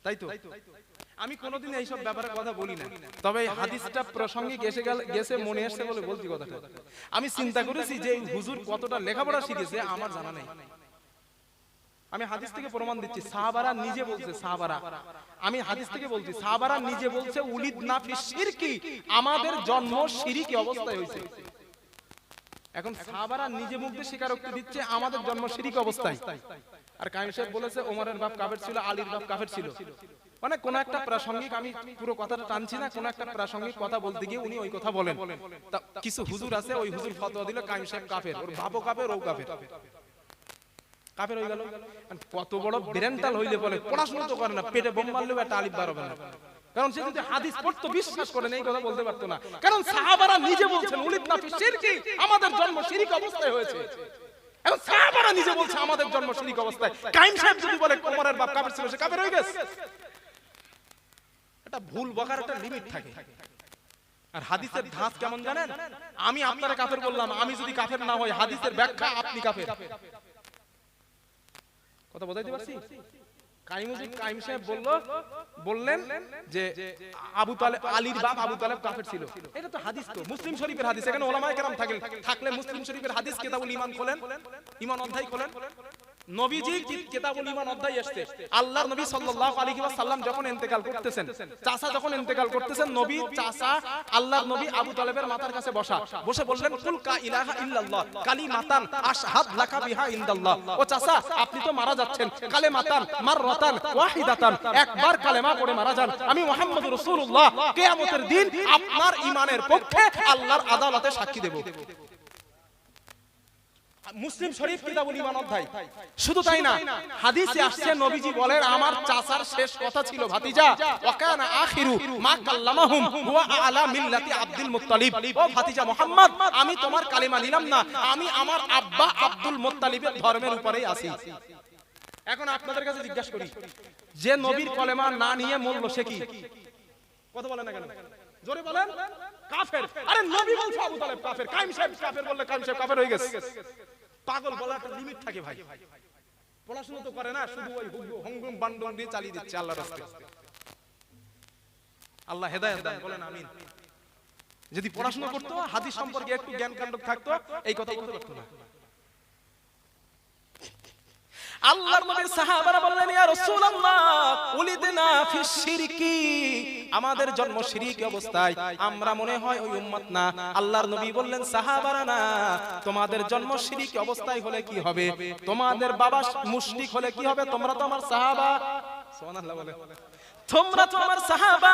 তাই তো? আমি কোনোদিন এইসব ব্যাপারে কথা বলি না, তবে হাদিসটা প্রসঙ্গিক গেছে মনে আসছে বলে বলছি কথাটা। আমি চিন্তা করেছি যে হুজুর কতটা লেখাপড়া শিখেছে আমার জানা নেই। আমি হাদিস থেকে প্রমাণ দিচ্ছি, সাহাবারা নিজে বলছে, আমি হাদিস থেকে বলছি, সাহাবারা নিজে বলছে উলিদনা ফিশ শিরকি, আমাদের জন্ম শিরকি অবস্থায় হয়েছে। এখন সাহাবারা নিজে মুখ দিয়ে স্বীকারোক্তি দিচ্ছে আমাদের জন্ম শিরকি অবস্থায়, আর কাইম সাহেব বলেছে ওমরের বাপ কাফের ছিল, আলীর বাপ কাফের ছিল। মানে কোন একটা প্রাসঙ্গিক, আমি পুরো কথাটা টানছি না, কোন একটা প্রাসঙ্গিক কথা বলতে গিয়ে উনি ওই কথা বলেন। কিছু হুজুর আছে, ওই হুজুর ফতোয়া দিল কাইম সাহেব কাফের, ওর বাপও কাফের, ও কাফের, কাফের হয়ে গেল। কত বড় ব্রেনটাল হইলে বলে পড়াশোনা তো করে না, পেটে বোম মারলেও একটা আলিফ বার হবে না। কারণ সে যদি হাদিস পড়তো বিশ্বাস করেন এই কথা বলতে পারতো না। কারণ সাহাবারা নিজে বলছেন উলিদনা ফিশ শিরকি, আমাদের জন্ম শিরকি অবস্থায় হয়েছে। এখন সাহাবারা নিজে বলছে আমাদের জন্ম শিরকি অবস্থায়, কাইম সাহেব যদি বলে ওমরের বাপ কাফের ছিল, সে কাফের হয়ে গেছে। এটা ভুল বকার একটা লিমিট থাকে। আর হাদিসের ধাঁচ কেমন জানেন? আমি আপনারা কাফের বললাম, আমি যদি কাফের না হই, হাদিসের ব্যাখ্যা আপনি কাফের। কথা বোঝাইতে পারছি? কাইম সাহেব বললেন যে আবু তালেব, আলীর বাপ আবু তালেব কাফের ছিল। এটা তো হাদিস, তো মুসলিম শরীফের হাদিস। এখানে ওলামায়ে কেরাম থাকলে মুসলিম শরীফের হাদিস কিতাবুল ঈমান খোলেন, ঈমান অধ্যায় খোলেন। নবীজি কিতাবুল ঈমান অধ্যায় আসছে, আল্লাহর নবী সাল্লাল্লাহু আলাইহি ওয়াসাল্লাম যখন ইন্তেকাল করতেছেন, চাচা যখন ইন্তেকাল করতেছেন, নবী চাচা আল্লাহর নবী আবু তালেবের মাথার কাছে বসে বললেন কুল কা ইলাহা ইল্লাল্লাহ কালিমাতান আশহাদ লাকা বিহা ইনদাল্লাহ। ও চাচা আপনি তো মারা যাচ্ছেন, কালিমাতান মাররাতান ওয়াহিদাতান, একবার কালেমা পড়ে মারা যান, আমি মুহাম্মদুর রাসূলুল্লাহ কিয়ামতের দিন আপনার ঈমানের পক্ষে আল্লাহর আদালতে সাক্ষী দেব। মুসলিম শরীফ কিতাবুল ঈমান অধ্যায়। শুধু তাই না, হাদিসে আসছে নবীজি বলেন আমার চাচার শেষ কথা ছিল ভাতিজা ওয়া কানা আখিরু মা কাল্লামাহুম হুয়া আলা মিল্লাতি আব্দুল মুত্তালিব। ও ভাতিজা মুহাম্মদ, আমি তোমার কালিমা নিলাম না, আমি আমার আব্বা আব্দুল মুত্তালিবের ধর্মের উপরেই আছি। এখন আপনাদের কাছে জিজ্ঞাসা করি, যে নবীর কলেমা না নিয়ে মরল সে কি? কথা বলেন না কেন? জোরে বলেন। কাফের। আরে নবী বলছে আবু তালেব কাফের, কাইম সাহেব কাফের বললে কাইম সাহেব কাফের হয়ে গেছে। পাগল বলার একটা লিমিট থাকে ভাই। পড়াশোনা তো করে না, শুধু ওই হংগম বান্ডম দিয়ে চালিয়ে দিচ্ছে আল্লাহর রাস্তায়। আল্লাহ হেদায়েত দান, বলেন আমিন। যদি পড়াশোনা করতো, হাদিস সম্পর্কে একটু জ্ঞান কাণ্ড থাকতো, এই কথা বলতে পারতো না। আল্লাহর নবীর সাহাবারা বললেন ইয়া রাসূলুল্লাহ উলিদনা ফিশ শিরকি, আমাদের জন্ম শিরকি অবস্থায়, আমরা মনে হয় ওই উম্মত না। আল্লাহর নবী বললেন সাহাবারা না, তোমাদের জন্ম শিরকি অবস্থায় হলে কি হবে? তোমাদের বাবা মুশরিক হলে কি হবে? তোমরা তো আমার সাহাবা। সুবহানাল্লাহ বলে। তোমরা তো আমার সাহাবা।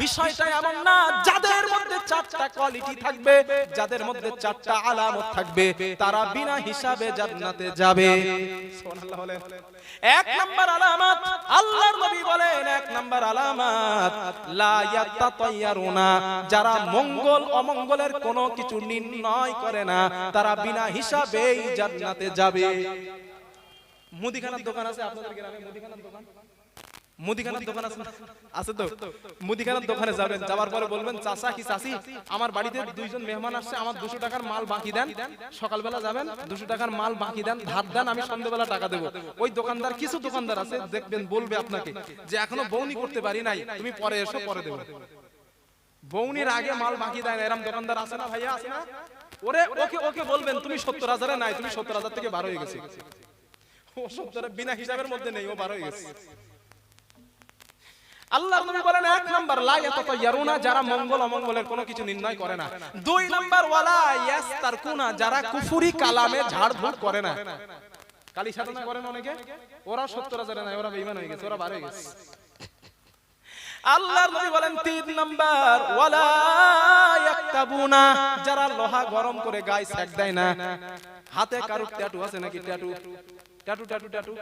বিষয়টা এমন না, যাদের মধ্যে চারটা কোয়ালিটি থাকবে, যাদের মধ্যে চারটা আলামত থাকবে, তারা বিনা হিসাবে জান্নাতে যাবে। সুবহানাল্লাহ বলেন। এক নাম্বার আলামত, আল্লাহর নবী বলেন এক নাম্বার আলামত, লা ইয়াতাতায়ারুনা, যারা মঙ্গল অমঙ্গলের কোনো কিছু নির্ণয় করে না, তারা বিনা হিসাবেই জান্নাতে যাবে। মুদিখানার দোকান আছে আপনাদের গ্রামে? মুদিখানার দোকান, মুদিখানার দোকান আছে তো? মুদিখানার দোকানে যাবেন, যাওয়ার পরে বলবেন চাচা কি চাচি, আমার বাড়িতে দুইজন মেহমান আসছে, আমার 200 টাকার মাল বাকি দেন। সকালবেলা যাবেন, 200 টাকার মাল বাকি দেন, ধার দেন, আমি সন্ধ্যাবেলা টাকা দেবো। ওই দোকানদার, কিছু দোকানদার আছে দেখবেন বলবে আপনাকে যে এখনো বউনি করতে পারি নাই, তুমি পরে এসো, পরে দেবো। বউনির আগে মাল বাকি দেয় না, এরকম দোকানদার আছে না ভাইয়া? আছে না? ওকে বলবেন তুমি 70,000 নাই, তুমি 70,000 থেকে 12 হয়ে গেছে। ও 70 বিনা হিসাবের মধ্যে নেই, ও 12 হয়ে গেছে। আল্লাহর নবী বলেন এক নাম্বার লা ইয়াতাতায়ারুনা, যারা মঙ্গল অমঙ্গলের কোনো কিছু নির্ণয় করে না। 2 নাম্বার ওয়ালা ইয়াস্তারকুনা, যারা কুফরি কালামে ঝাড়ফুঁক করে না। কালি সাধনা করেন অনেকে, ওরা 70,000 নাই, ওরা বেঈমান হয়ে গেছে, ওরা 12 হয়ে গেছে। আল্লাহর নবী বলেন 3 নাম্বার ওয়ালা ইয়াকতাবুনা, যারা লোহা গরম করে গায়ে সেক দেয় না। হাতে কারো ট্যাটু আছে নাকি? ট্যাটু ট্যাটু ট্যাটু ট্যাটু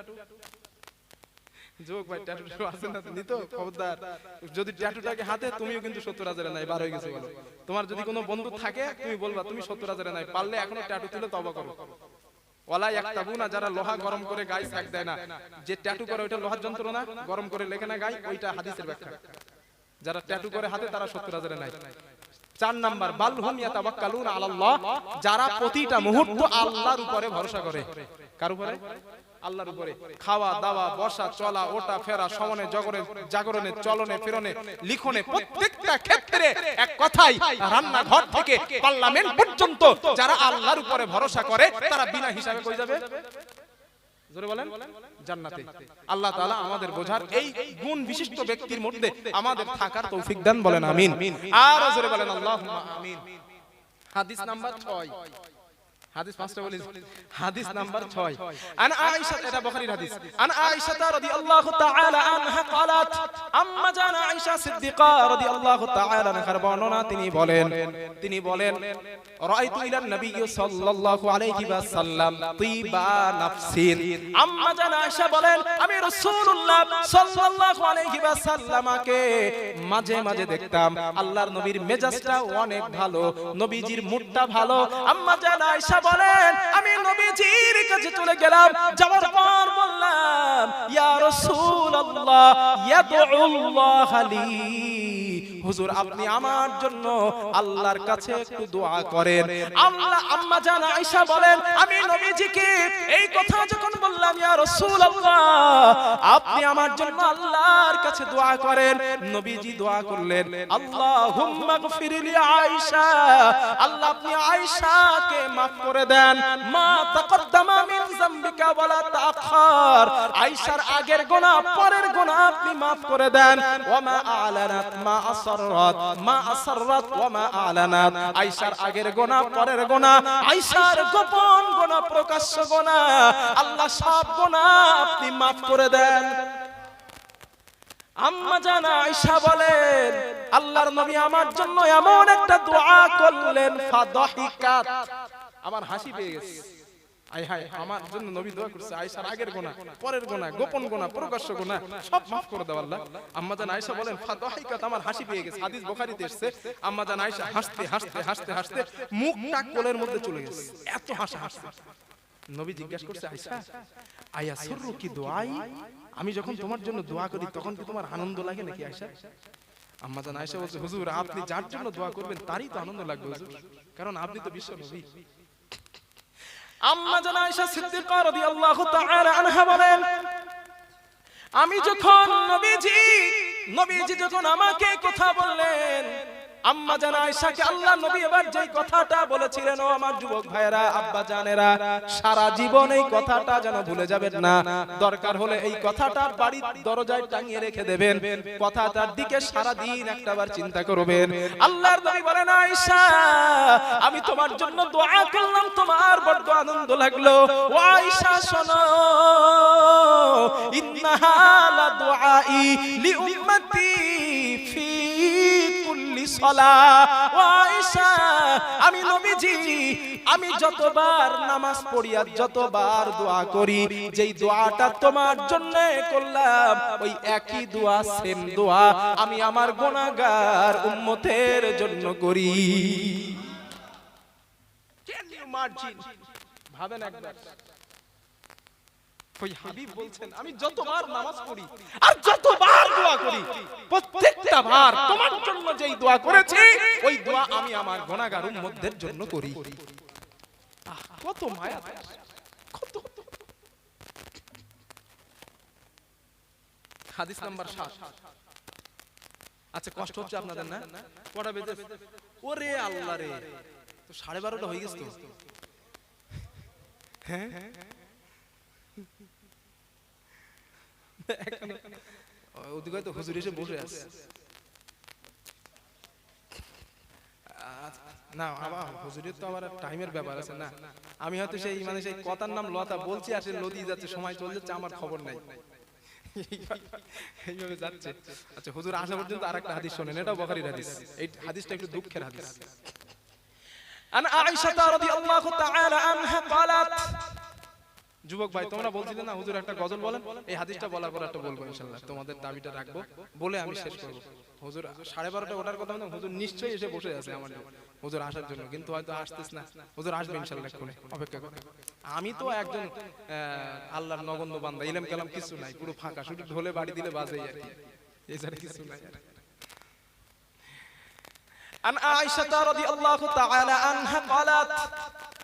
যোগ ভাই, ট্যাটু আছে না? নিতো খবরদার। যদি ট্যাটুটাকে হাতে, তুমিও কিন্তু 70,000 নাই, 12 হয়ে গেছে বলো। তোমার যদি কোনো বন্ধু থাকে, তুমি বলবা তুমি 70,000 নাই, পারলে এখনো ট্যাটু তুলে তওবা করো। ওয়ালা ইয়াকতাবুনা, যারা লোহা গরম করে গায়ে সেক দেয় না। যে ট্যাটু করে ওইটা লোহার যন্ত্র না, গরম করে লেখে না গায়ে, ওইটা হাদিসের ব্যাখ্যা। যারা ট্যাটু করে হাতে, তারা 70,000 নাই। 4 নাম্বার বালহুম ইয়াতাওয়াক্কালুনা আলাল্লাহ, যারা প্রতিটা মুহূর্ত আল্লাহর উপরে ভরসা করে। কার উপরে? আল্লাহর উপরে। খাওয়া দাওয়া, বসা, চলা, ওটা ফেরা, সমনে জাগরণে, চলনে, ফিরনে, লিখনে, প্রত্যেকটা ক্ষেত্রে এক কথাই, রান্না ঘর থেকে পার্লামেন্ট পর্যন্ত যারা আল্লাহর উপরে ভরসা করে, তারা বিনা হিসাবে কই যাবে? জোরে বলেন, জান্নাতে। আল্লাহ তাআলা আমাদের বোঝার এই গুণ বিশিষ্ট ব্যক্তির মধ্যে আমাদের থাকার তৌফিক দান, বলেন আমিন। আর জোরে বলেন আল্লাহুম্মা আমিন। হাদিস নাম্বার 6, হাদিস 5টা বলি। হাদিস নাম্বার 6, আন আয়েশা, এটা বুখারীর হাদিস। আন আয়েশা রাদিয়াল্লাহু তাআলা আনহা ক্বালাত, আম্মা জানা আয়েশা সিদ্দিকা রাদিয়াল্লাহু তাআলা আনহার বর্ণনা, তিনি বলেন রাআইতু ইলান নবী সাল্লাল্লাহু আলাইহি ওয়াসাল্লাম তিবা নাফসিন। আম্মা জানা আয়েশা বলেন আমি রাসূলুল্লাহ সাল্লাল্লাহু আলাইহি ওয়াসাল্লামকে মাঝে মাঝে দেখতাম, আল্লাহর নবীর মেজাজটা অনেক ভালো, নবীজির মুডটা ভালো। আম্মা জানা আয়েশা বলেন আমি নবীজির কাছে চলে গেলাম, যাওয়ার পর বললাম ইয়া রাসূলুল্লাহ ইয়াদউল্লাহ লি, হুজুর আপনি আমার জন্য আল্লাহর কাছে একটু দোয়া করেন। আম্মা জান আয়েশা বলেন আমি নবীজিকে এই কথা যখন বললাম ইয়া রাসূলুল্লাহ আপনি আমার জন্য আল্লাহর কাছে দোয়া করেন, নবীজি দোয়া করলেন আল্লাহুম্মা গফির লি আয়েশা, আল্লাহ আপনি আয়েশাকে maaf করে দেন, মা তাকদ্দামা মিন যামবিকা ওয়ালা তাআখার, আয়েশার আগের গুনাহ পরের গুনাহ আপনি maaf করে দেন, ওয়া মা আলানাত মা আসররাত মা আসররাত ওয়া মা আলানাত, আয়েশার আগের গুনাহ পরের গুনাহ, আয়েশার গোপন গুনাহ প্রকাশ্য গুনাহ, আল্লাহ সব গুনাহ আপনি maaf করে দেন। আম্মা জান আয়েশা বলেন আল্লাহর নবী আমার জন্য এমন একটা দোয়া করলেন, ফাদাহিকাত, আমার হাসি পেয়ে গেছে। আয় হায় আমার জন্য নবী দোয়া করছে আয়েশার আগের গুনাহ পরের গুনাহ গোপন গুনাহ প্রকাশ্য গুনাহ সব maaf করে দাও আল্লাহ। আম্মা জান আয়েশা বলেন ফাদাহিকাত আমার হাসি পেয়ে গেছে, হাদিস বুখারীতে এসেছে আম্মা জান আয়েশা হাসতে হাসতে হাসতে হাসতে মুখটা কোলের মধ্যে চলে গেছে, এত হাসা হাসছে। নবী জিজ্ঞাসা করছে আয়েশা আয়া সুররুকি দুআই, আমি যখন তোমার জন্য দোয়া করি তখন কি তোমার আনন্দ লাগে নাকি আয়েশা? আম্মা জান আয়েশা বলছে হুজুর আপনি যার জন্য দোয়া করবেন তারই তো আনন্দ লাগবে হুজুর, কারণ আপনি তো বিশ্ব নবী। আম্মা জান আয়েশা সিদ্দিকা রাদিয়াল্লাহু তাআলা আনহা বলেন আমি যখন নবীজি যখন আমাকে কথা বললেন, আম্মা জান আয়েশাকে আল্লাহ নবী এবার যেই কথাটা বলেছিলেন, ও আমার যুবক ভাইয়েরা আব্বা জানেরা সারা জীবন এই কথাটা যেন ভুলে যাবেন না, দরকার হলে এই কথাটা বাড়ির দরজায় টাঙিয়ে রেখে দেবেন, কথাটার দিকে সারা দিন একটাবার চিন্তা করবেন। আল্লাহর নবী বলেন আয়েশা আমি তোমার জন্য দোয়া করলাম, তোমার বড় আনন্দ লাগলো। ও আয়েশা শোনো, ইন্নাহা লা দুআই লি উম্মতি ফি কুল্লি সালাহ। ও আয়েশা আমি নবীজি আমি যতবার নামাজ পড়ি আর যতবার দোয়া করি, যেই দোয়াটা তোমার জন্য করলাম ওই একই দোয়া সেম দোয়া আমি আমার গুনাহগার উম্মতের জন্য করি। Can you imagine? ভাবেন একবার, ওই হাবিব বলছেন আমি যতবার নামাজ পড়ি আর যতবার দোয়া করি প্রত্যেকটা বার তোমার জন্য যেই দোয়া করেছি ওই দোয়া আমি আমার গুনাহগার উম্মতদের জন্য করি। কত মায়া, কত। হাদিস নাম্বার 7। আচ্ছা কষ্ট হচ্ছে আপনাদের না? কটা বেজে? ওরে আল্লাহ রে, তো 12:30 হয়ে গেছে তো। হ্যাঁ ওদিকে তো হুজুর এসে বসে আছে না, আবার হুজুরের তো আবার টাইমের ব্যাপার আছে না। আমি হয়তো সেই মানে সেই কথার নাম লতা বলছি আসে নদী যাচ্ছে, সময় চলে যাচ্ছে, আমার খবর নাই, এইভাবে যাচ্ছে। আচ্ছা হুজুর আসা পর্যন্ত আরেকটা হাদিস শোনেন, এটাও বুখারীর হাদিস। এই হাদিসটা একটু দুঃখের হাদিস। আন আয়েশা রাদিয়াল্লাহু তাআলা আনহা ক্বালাত, যুবক ভাই তোমরা বলছিলে না হুজুর একটা গজল বলেন, এই হাদিসটা বলার পর একটা বলবো ইনশাআল্লাহ, তোমাদের দাবিটা রাখবো বলে আমি শেষ করব। হুজুর 12:30 ওঠার কথা না, হুজুর নিশ্চয়ই এসে বসে আছে আমার হুজুর আসার জন্য, কিন্তু হয়তো আসতেছ না। হুজুর আসবে ইনশাআল্লাহ, এক্ষুনি অপেক্ষা করুন। আমি তো একজন আল্লাহর নগণ্য বান্দা, ইলম কালাম কিছু নাই, পুরো ফাঁকা, শুধু ঢোলে বাড়ি দিলে বাজে আর কি, এছাড়া কিছু নাই। আন আয়েশা রাদিয়াল্লাহু তাআলা আনহা ক্বালাত,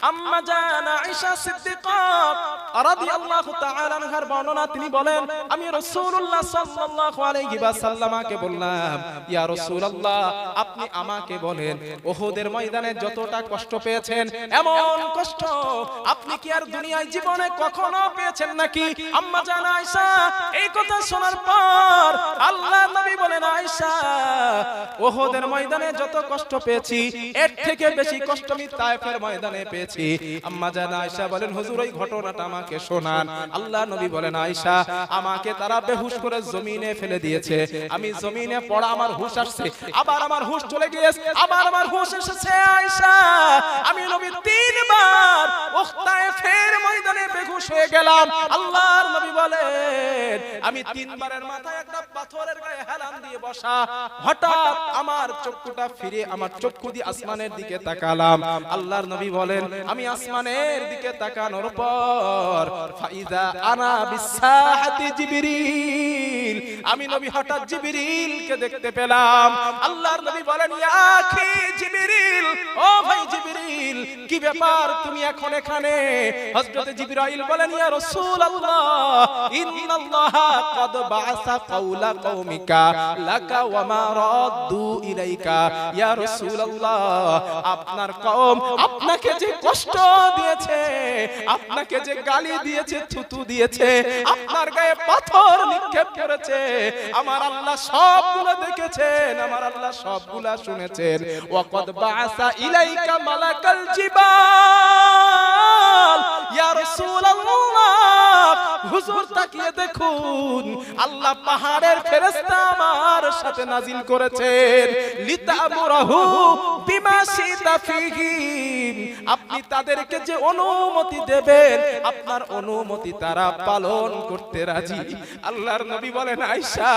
আম্মা জান আয়েশা সিদ্দিকা রাদিয়াল্লাহু তাআলা আনহার বর্ণনা, তিনি বলেন আমি রাসূলুল্লাহ সাল্লাল্লাহু আলাইহি ওয়াসাল্লামকে বললাম ইয়া রাসূলুল্লাহ আপনি আমাকে বলেন উহুদের ময়দানে যতটা কষ্ট পেয়েছেন এমন কষ্ট আপনি কি আর দুনিয়ায় জীবনে কখনো পেয়েছেন নাকি? আম্মা জান আয়েশা এই কথা শোনার পর আল্লাহর নবী বলেন আয়েশা উহুদের ময়দানে যত কষ্ট পেয়েছি এর থেকে বেশি কষ্ট আমি তায়েফের ময়দানে পেয়েছি। আম্মা জান আয়েশা বলেন হুজুর ওই ঘটনাটা আমাকে শোনান। আল্লাহ নবী বলেন আয়েশা আমাকে তারা বেহুশ করে জমিনে ফেলে দিয়েছে, আমি জমিনে পড়া আমার হুঁশ আসছে, আবার আমার হুঁশ চলে গিয়েছে, আবার আমার হুঁশ এসেছে। আয়েশা আমি নবী 3 বার তায়েফের ময়দানে বেহুশ হয়ে গেলাম। আল্লাহর নবী বলেন আমি 3 বারের মাথায় একটা পাথরের গায়ে হেলান দিয়ে বসা, হঠাৎ আমার চক্ষুটা ফিরে আমার চক্ষু দিয়ে আসমানের দিকে তাকালাম। আল্লাহর নবী বলেন আমি আসমানের দিকে তাকানোর পর ফাইদা আনা বিসাহাতি জিবরিল, আমি নবী হঠাৎ জিবরিলকে দেখতে পেলাম। আল্লাহর নবী বলেন ইয়া আখি জিবরিল, ও ভাই জিবরিল কি ব্যাপার তুমি এখন এখানে? হযরত জিবরাইল বলেন ইয়া রাসূলুল্লাহ ইন্নাল্লাহা ক্বাদ বাআসা কাওলা কওমিকা লাকা ওয়া মা রাদ্দু ইলাইকা। ইয়া রাসূলুল্লাহ আপনার কওম আপনাকে যে কষ্ট দিয়েছে, আপনাকে যে গালি দিয়েছে, থুতু দিয়েছে, আপনার গায়ে পাথর নিক্ষেপ করেছে, আমার আল্লাহ সবগুলো দেখেছেন, আমার আল্লাহ সবগুলা শুনেছেন। ওয়া ক্বাদ বাআসা ইলাইকা মালাকাল জিবাল। ইয়া রাসূলুল্লাহ হুজুর তাকিয়ে দেখুন, আল্লাহ পাহাড়ের ফেরেশতা আমার সাথে নাজিল করেছেন, লিতামুরাহু বিমা শিতা ফিহি, আপনি তাদেরকে যে অনুমতি দেবেন আপনার অনুমতি তারা পালন করতে রাজি। আল্লাহর নবী বলেন, আয়েশা,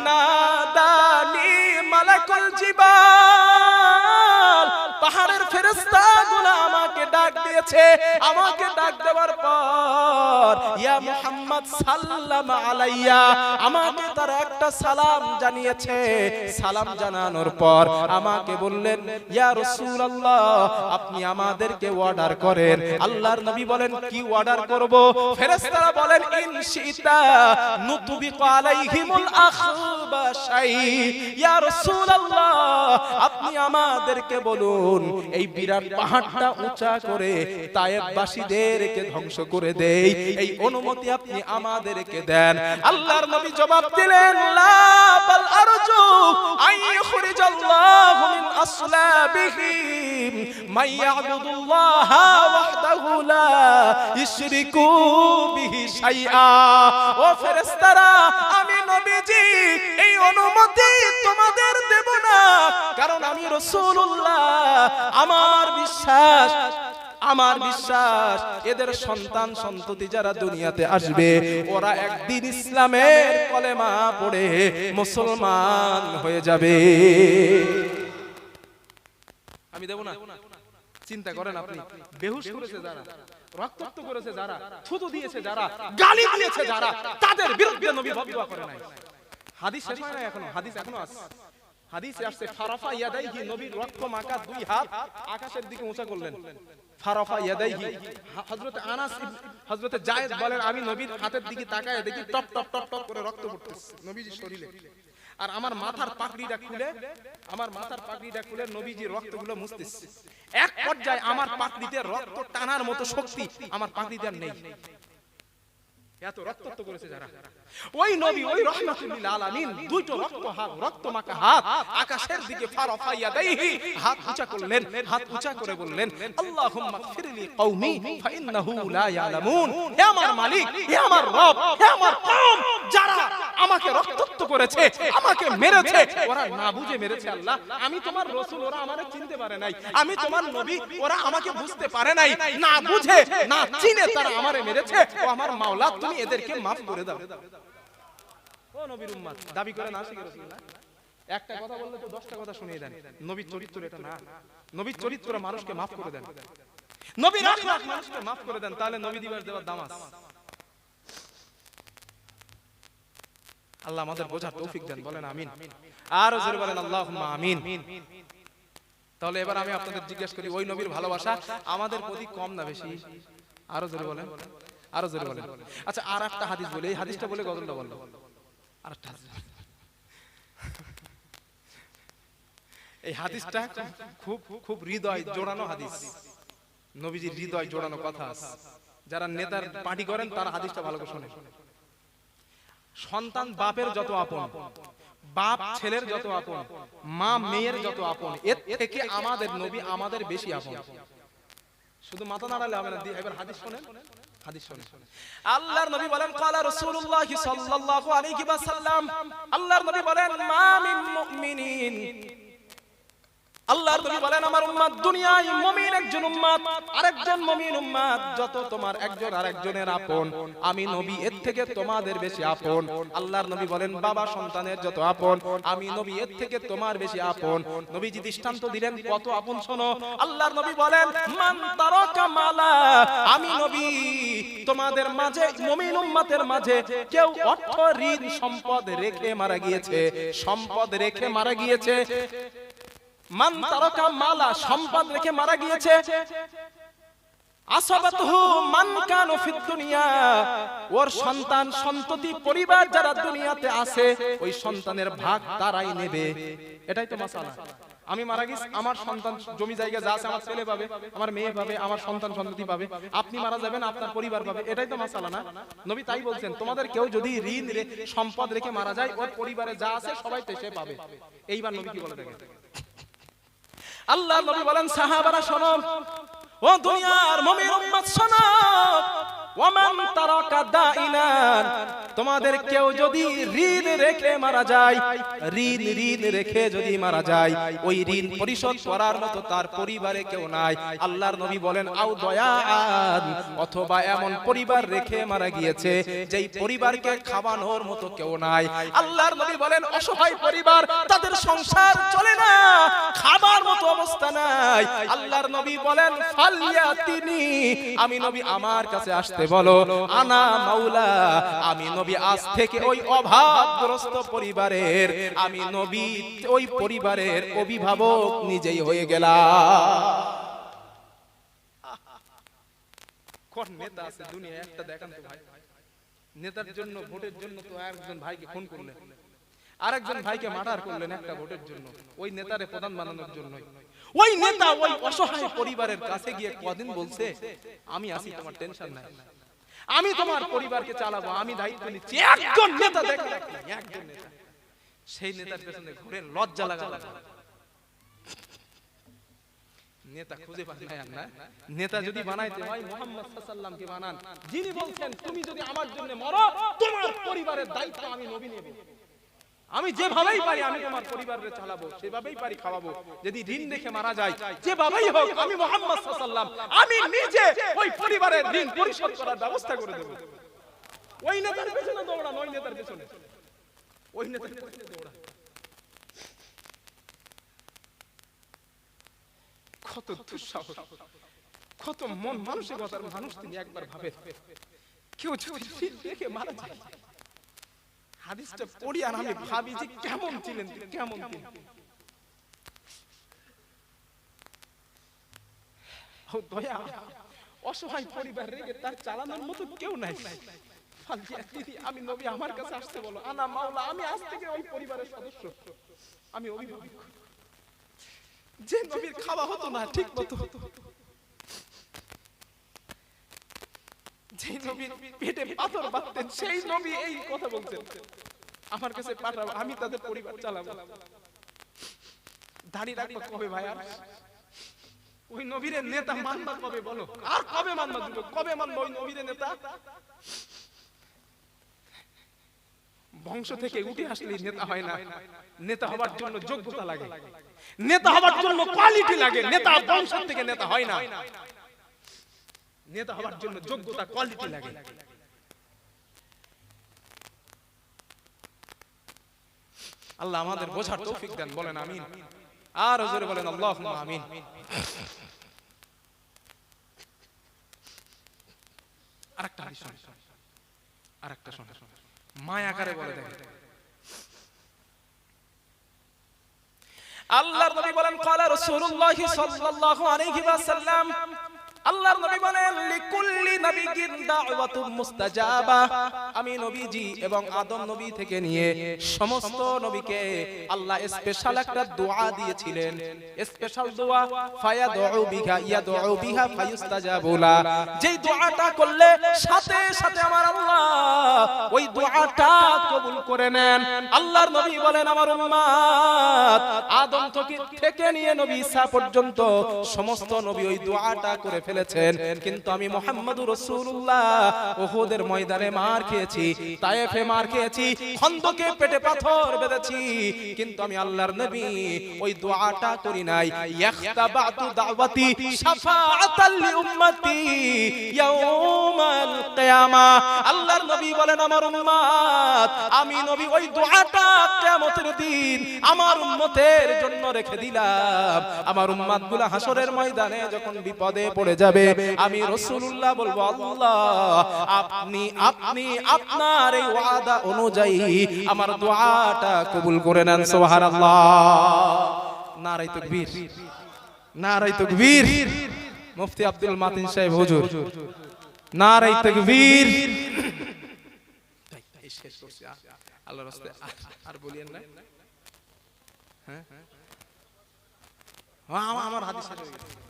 নাদানি মালাকুল জিবাল, পাহাড়ের ফেরেশতাগুলো আমাকে ডাক দিয়েছে। আমাকে ডাক দেওয়ার পর ইয়া মুহাম্মদ সাল্লাম আলাইয়া, আমাকে তারা একটা সালাম জানিয়েছে। সালাম জানানোর পর আমাকে বললেন, ইয়া রাসূলুল্লাহ, আপনি আমাদেরকে অর্ডার করেন। আল্লাহর নবী বলেন, কি অর্ডার করব? ফেরেশতারা বলেন, ইনশিতা নুতবিকু আলাইহিমুল আখবাশাই, ইয়া রাসূলুল্লাহ, আপনি আমাদেরকে বলুন এই বিরাট পাহাড়টা উঁচা করে তায়েফবাসীদেরকে ধ্বংস করে দেই, এই অনুমতি আপনি আমাদেরকে দেন। আল্লাহর নবী জবাব দিলেন, লা বাল আরজু আইয়ুখরিজাল্লাহু মিন আসলাবিহিম মান ইয়াবুদুল্লাহ ওয়াহদাহু লা ইশরিকু বিহি শাইআ। ও ফেরেশতারা, আমি নবীজি এই অনুমতি তোমাদের দেব না, কারণ আমি রাসূলুল্লাহ, আমার বিশ্বাস এদের সন্তান সন্ততি যারা দুনিয়াতে আসবে ওরা একদিন ইসলামের কলেমা পড়ে মুসলমান হয়ে যাবে। আমি দেব না? চিন্তা করেন আপনি, বেহুশ করেছে যারা, রক্তাক্ত করেছে যারা, থুতু দিয়েছে যারা, গালি দিয়েছে যারা, তাদের বিরুদ্ধে নবী বদদুয়া করে নাই। হাদিস শেষ হয় না এখনো, হাদিস এখনো আছে। হাদিসে আসছে, ফারাফা ইয়াদাইহি, নবীর রক্ত মাখা দুই হাত আকাশের দিকে উঁচা করলেন। ফারাফা ইয়াদাইহি, হযরত আনাস হযরত জায়েদ বলেন, আমি নবীর হাতের দিকে তাকায় দেখি টপ টপ টপ টপ করে রক্ত পড়তেছে নবীজির শরীরে। আর আমার মাথার পাগড়িটা খুলে নবীজির রক্তগুলো মুছতেছে। এক পর্যায়ে আমার পাগড়িতে রক্ত টানার মতো শক্তি আমার পাগড়িতে নেই, এত রক্তাক্ত করেছে যারা। ওই নবী, ওই রাহমাতুল লিল আলামিন, দুইটো রক্ত মাখা হাত আকাশের দিকে ফারাফা ইয়াদাইহি, হাত উঁচা করলেন, হাত উঁচা করে বললেন, আল্লাহুম্মা গফিরলি কওমি ফাইন্নাহু লা ইয়ালামুন। হে আমার মালিক, হে আমার রব, হে আমার কওম, যারা আমাকে রক্তাক্ত করেছে, আমাকে মেরেছে, ওরা না বুঝে মেরেছে। আল্লাহ, আমি তোমার রাসূল, ওরা আমারে চিনতে পারে নাই। আমি তোমার নবী, ওরা আমাকে বুঝতে পারে নাই। না বুঝে, না চিনে তারা আমারে মেরেছে। ও আমার মাওলা, তুমি এদেরকে maaf করে দাও। ও নবীর উম্মত, দাবি করে না শিখে রাসূলুল্লাহ, একটা কথা বললে তো 10টা কথা শুনিয়ে দেন। নবীর চরিত্র এটা না। নবীর চরিত্র মানুষকে maaf করে দেন, নবীর আখলাক মানুষকে maaf করে দেন, তাহলে নবী দিবস দেওয়ার দাম আছে। আল্লাহ আমাদের বোঝার তৌফিক দেন, বলেন আমিন। আর জোরে বলেন আল্লাহুম্মা আমিন। তাহলে এবার আমি আপনাদের জিজ্ঞেস করি, ওই নবীর ভালোবাসা আমাদের প্রতি কম না বেশি? আরো জোরে বলেন, আরো জোরে বলেন। আচ্ছা, আর একটা হাদিস বলি, এই হাদিসটা বলে গজলটা বলবো। আরেকটা হাদিস, এই হাদিসটা খুব খুব হৃদয় জোড়ানো হাদিস, নবীজির হৃদয় জোড়ানো কথা। যারা নেতার পার্টি করেন তারা হাদিসটা ভালো করে শোনেন। সন্তান বাপের যত আপন, বাপ ছেলের যত আপন, মা মেয়ের যত আপন, এর থেকে আমাদের নবী আমাদের বেশি আপন। শুধু মাথা নাড়ালে হবে না, এবার হাদিস শোনেন, হাদিস শোনেন। আল্লাহর নবী বলেন, ক্বালা রাসূলুল্লাহ সাল্লাল্লাহু আলাইহি ওয়াসাল্লাম, আল্লাহর নবী বলেন, মা মিন মুমিনিন, আল্লাহর নবী বলেন, আমার উম্মত দুনিয়ায় মুমিন একজন উম্মত, আরেকজন মুমিন উম্মত যত তোমার একজন আরেকজনের আপন, আমি নবী এর থেকে তোমাদের বেশি আপন। আল্লাহর নবী বলেন, বাবা সন্তানের যত আপন, আমি নবী এর থেকে তোমার বেশি আপন। নবীজি দৃষ্টান্ত দিলেন কত আপন, শোনো। আল্লাহর নবী বলেন, মান তারাকা মালা, আমি নবী তোমাদের মাঝে, মুমিন উম্মতের মাঝে কেউ অর্থ ঋণ সম্পদ রেখে মারা গিয়েছে, সম্পদ রেখে মারা গিয়েছে, মান তারাকা মালা, সম্পদ রেখে মারা গিয়েছে, আসাবাতহু মান কানু ফিদ দুনিয়া, ওর সন্তান সন্ততি পরিবার যারা দুনিয়াতে আছে ওই সন্তানের ভাগ তারাই নেবে। এটাই তো মাসালা। আমি মারা গেছি, আমার সন্তান জমি জায়গা যা আছে আমার ছেলে পাবে, আমার মেয়ে পাবে, আমার সন্তান সন্ততি পাবে। আপনি মারা যাবেন, আপনার পরিবার পাবে। এটাই তো মাসালা না? নবী তাই বলছেন, তোমাদের কেউ যদি ঋণ সম্পদ রেখে মারা যায়, ওর পরিবারে যা আছে সবাই তো সে পাবে। এইবার নবী কি বলে দেখেন। আল্লাহ নবী বলেন, সাহাবারা শোনো, ও দুনিয়ার মুমিন উম্মত শোনো, ওয়ামান তারাকা দাইনান, তোমাদের কেউ যদি ঋণ রেখে মারা যায়, ঋণ রেখে যদি মারা যায়, ওই ঋণ পরিশোধ করার মতো তার পরিবারে কেউ নাই। আল্লাহর নবী বলেন আও দয়ান, অথবা এমন পরিবার রেখে মারা গিয়েছে যেই পরিবারকে খাওয়ানোর মতো কেউ নাই। আল্লাহর নবী বলেন অসহায় পরিবার, তাদের সংসার চলে না, খাবার মতো অবস্থা নাই। আল্লাহর নবী বলেন ফালিয়াতিনি, আমি নবী আমার কাছে আসতে বলো, আনা মাওলা, আমি নবী আজ থেকে ওই অভাবগ্রস্ত পরিবারের, আমি নবী ওই পরিবারের অভিভাবক নিজেই হয়ে গেলাম। কোন নেতা আছে দুনিয়ায় একটা দেখান তো ভাই, নেতার জন্য ভোটের জন্য তো একজন ভাইকে খুন করলেন, আরেকজন ভাইকে মার্ডার করলেন একটা ভোটের জন্য, ওই নেতারে প্রধান বানানোর জন্যই। ওই নেতা ওই অসহায় পরিবারের কাছে গিয়ে কদিন বলছে আমি আছি, তোমার টেনশন নাই, আমি তোমার পরিবারকে চালাবো, আমি দায়িত্ব নিচ্ছি। একজন নেতা দেখে রাখলেন, একজন নেতা, সেই নেতার পেছনে ঘুরে লজ্জা লাগা। নেতা খুঁজে পান না, নেতা যদি বানাইতে হয় মুহাম্মদ সাল্লাল্লাহু আলাইহি ওয়াসাল্লামকে বানান, যিনি বলছেন তুমি যদি আমার জন্য মরো, তোমার পরিবারের দায়িত্ব আমি নবী নেব, আমি যেভাবেই পারি আমি তোমার পরিবারকে চালাবো, সেভাবেই পারি খাওয়াবো। যদি ঋণ রেখে মারা যায়, যেভাবেই হোক, আমি মুহাম্মদ সাল্লাল্লাহু আলাইহি ওয়াসাল্লাম, আমি নিজে ওই পরিবারের ঋণ পরিশোধ করার ব্যবস্থা করে দেব। ওই নেতার পেছনে দৌড়ান, ওই নেতার পেছনে, ওই নেতার পেছনে দৌড়ান। কত দুঃসাহস, কত মন মানসিকতার মানুষ তিনি একবার ভাবেন। কেউ যদি ঋণ রেখে মারা যায়, হাদিসটা পড়ি আর আমি ভাবি যে কেমন ছিলেন, কেমন ছিলেন। ও দয়া, অসহায় পরিবার রেখে তার চালানোর মতো কেউ নাই। আমি নবী আমার কাছে আসতে বলো, আনা মাওলা, আমি আজ থেকে ওই পরিবারের সদস্য, আমি অভিভাবক। যে নবীর খাওয়া হতো না ঠিক মতো, যে নবীর পেটে পাথর বাঁধতেন, সেই নবী এই কথা বলতেন, আমার কাছে পাঠাবো, আমি তাদের পরিবার চালাবো। দাঁড়িয়ে রাখবো কবে ভাই? আর ওই নবীর নেতা মানবা কবে বলো? আর কবে মানবা দিব? কবে মানবো ওই নবীর নেতা? বংশ থেকে উঠে আসলে নেতা হয় না, নেতা হবার জন্য যোগ্যতা লাগে, নেতা হবার জন্য কোয়ালিটি লাগে। নেতা বংশ থেকে নেতা হয় না, নেতা হবার জন্য যোগ্যতা কোয়ালিটি লাগে। আল্লাহ আমাদের বোঝার তৌফিক দেন, বলেন আমিন। আর হুজুরে বলেন আল্লাহুম্মা আমিন। আরেকটা হাদিস শুনুন, আরেকটা শুনুন, মায়া আকারে বলে দেখেন। আল্লাহর নবী বলেন ক্বালা রাসূলুল্লাহি সাল্লাল্লাহু আলাইহি ওয়াসাল্লাম, আল্লাহর নবী বলেন লিকুল্লি নাবিয়্যিন দাওয়াতুম মুস্তাজাবা, আমি নবীজি এবং আদম নবী থেকে নিয়ে সমস্ত নবীকে আল্লাহ স্পেশাল একটা দোয়া দিয়েছিলেন, স্পেশাল দোয়া, ফায়াদউ বিহা ইয়াদউ বিহা ফায়ুস্তাজাবু লা, যেই দোয়াটা করলে সাথে সাথে আমার আল্লাহ ওই দোয়াটা কবুল করে নেন। আল্লাহর নবী বলেন আমার উম্মত আদম থেকে নিয়ে নবী ঈসা পর্যন্ত সমস্ত নবী ওই দোয়াটা করে ফেলেছেন, কিন্তু আমি মুহাম্মদুর রাসূলুল্লাহ উহুদের ময়দানে মার খেয়েছি, তায়েফে মার খেয়েছি, খন্দকে পেটে পাথর বেঁধেছি, কিন্তু আমি আল্লাহর নবী ওই দোয়াটা করি নাই। ইয়াখতাবাতু দাওয়াতি শাফাআতাল লিউম্মতি ইয়াউমাল কিয়ামা, আল্লাহর নবী বলেন আমার উম্মত আমি নবী ওই দোয়াটা কিয়ামতের দিন আমার উম্মতের জন্য রেখে দিলাম। আমার উম্মতগুলো হাসরের ময়দানে যখন বিপদে পড়ে যাবে, আমি রাসূলুল্লাহ বলবো আল্লাহ আপনি আপনার এই ওয়াদা অনুযায়ী আমার দোয়াটা কবুল করে নেন। সুবহানাল্লাহ, নারায়ে তাকবীর, নারায়ে তাকবীর। মুফতি আব্দুল মাতিন সাহেব হুজুর, নারায়ে তাকবীর। শেষ করছি, আল্লাহর রাস্তায় আর বলিয়েন না। হ্যাঁ আমার হাদিস শেষ হয়ে গেছে।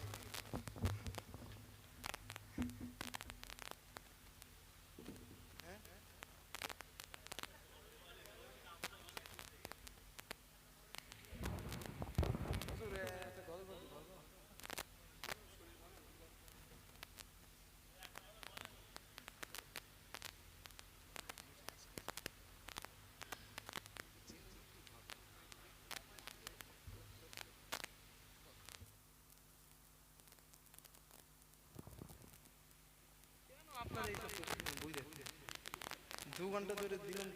ঘন্টা ধরে দিলেন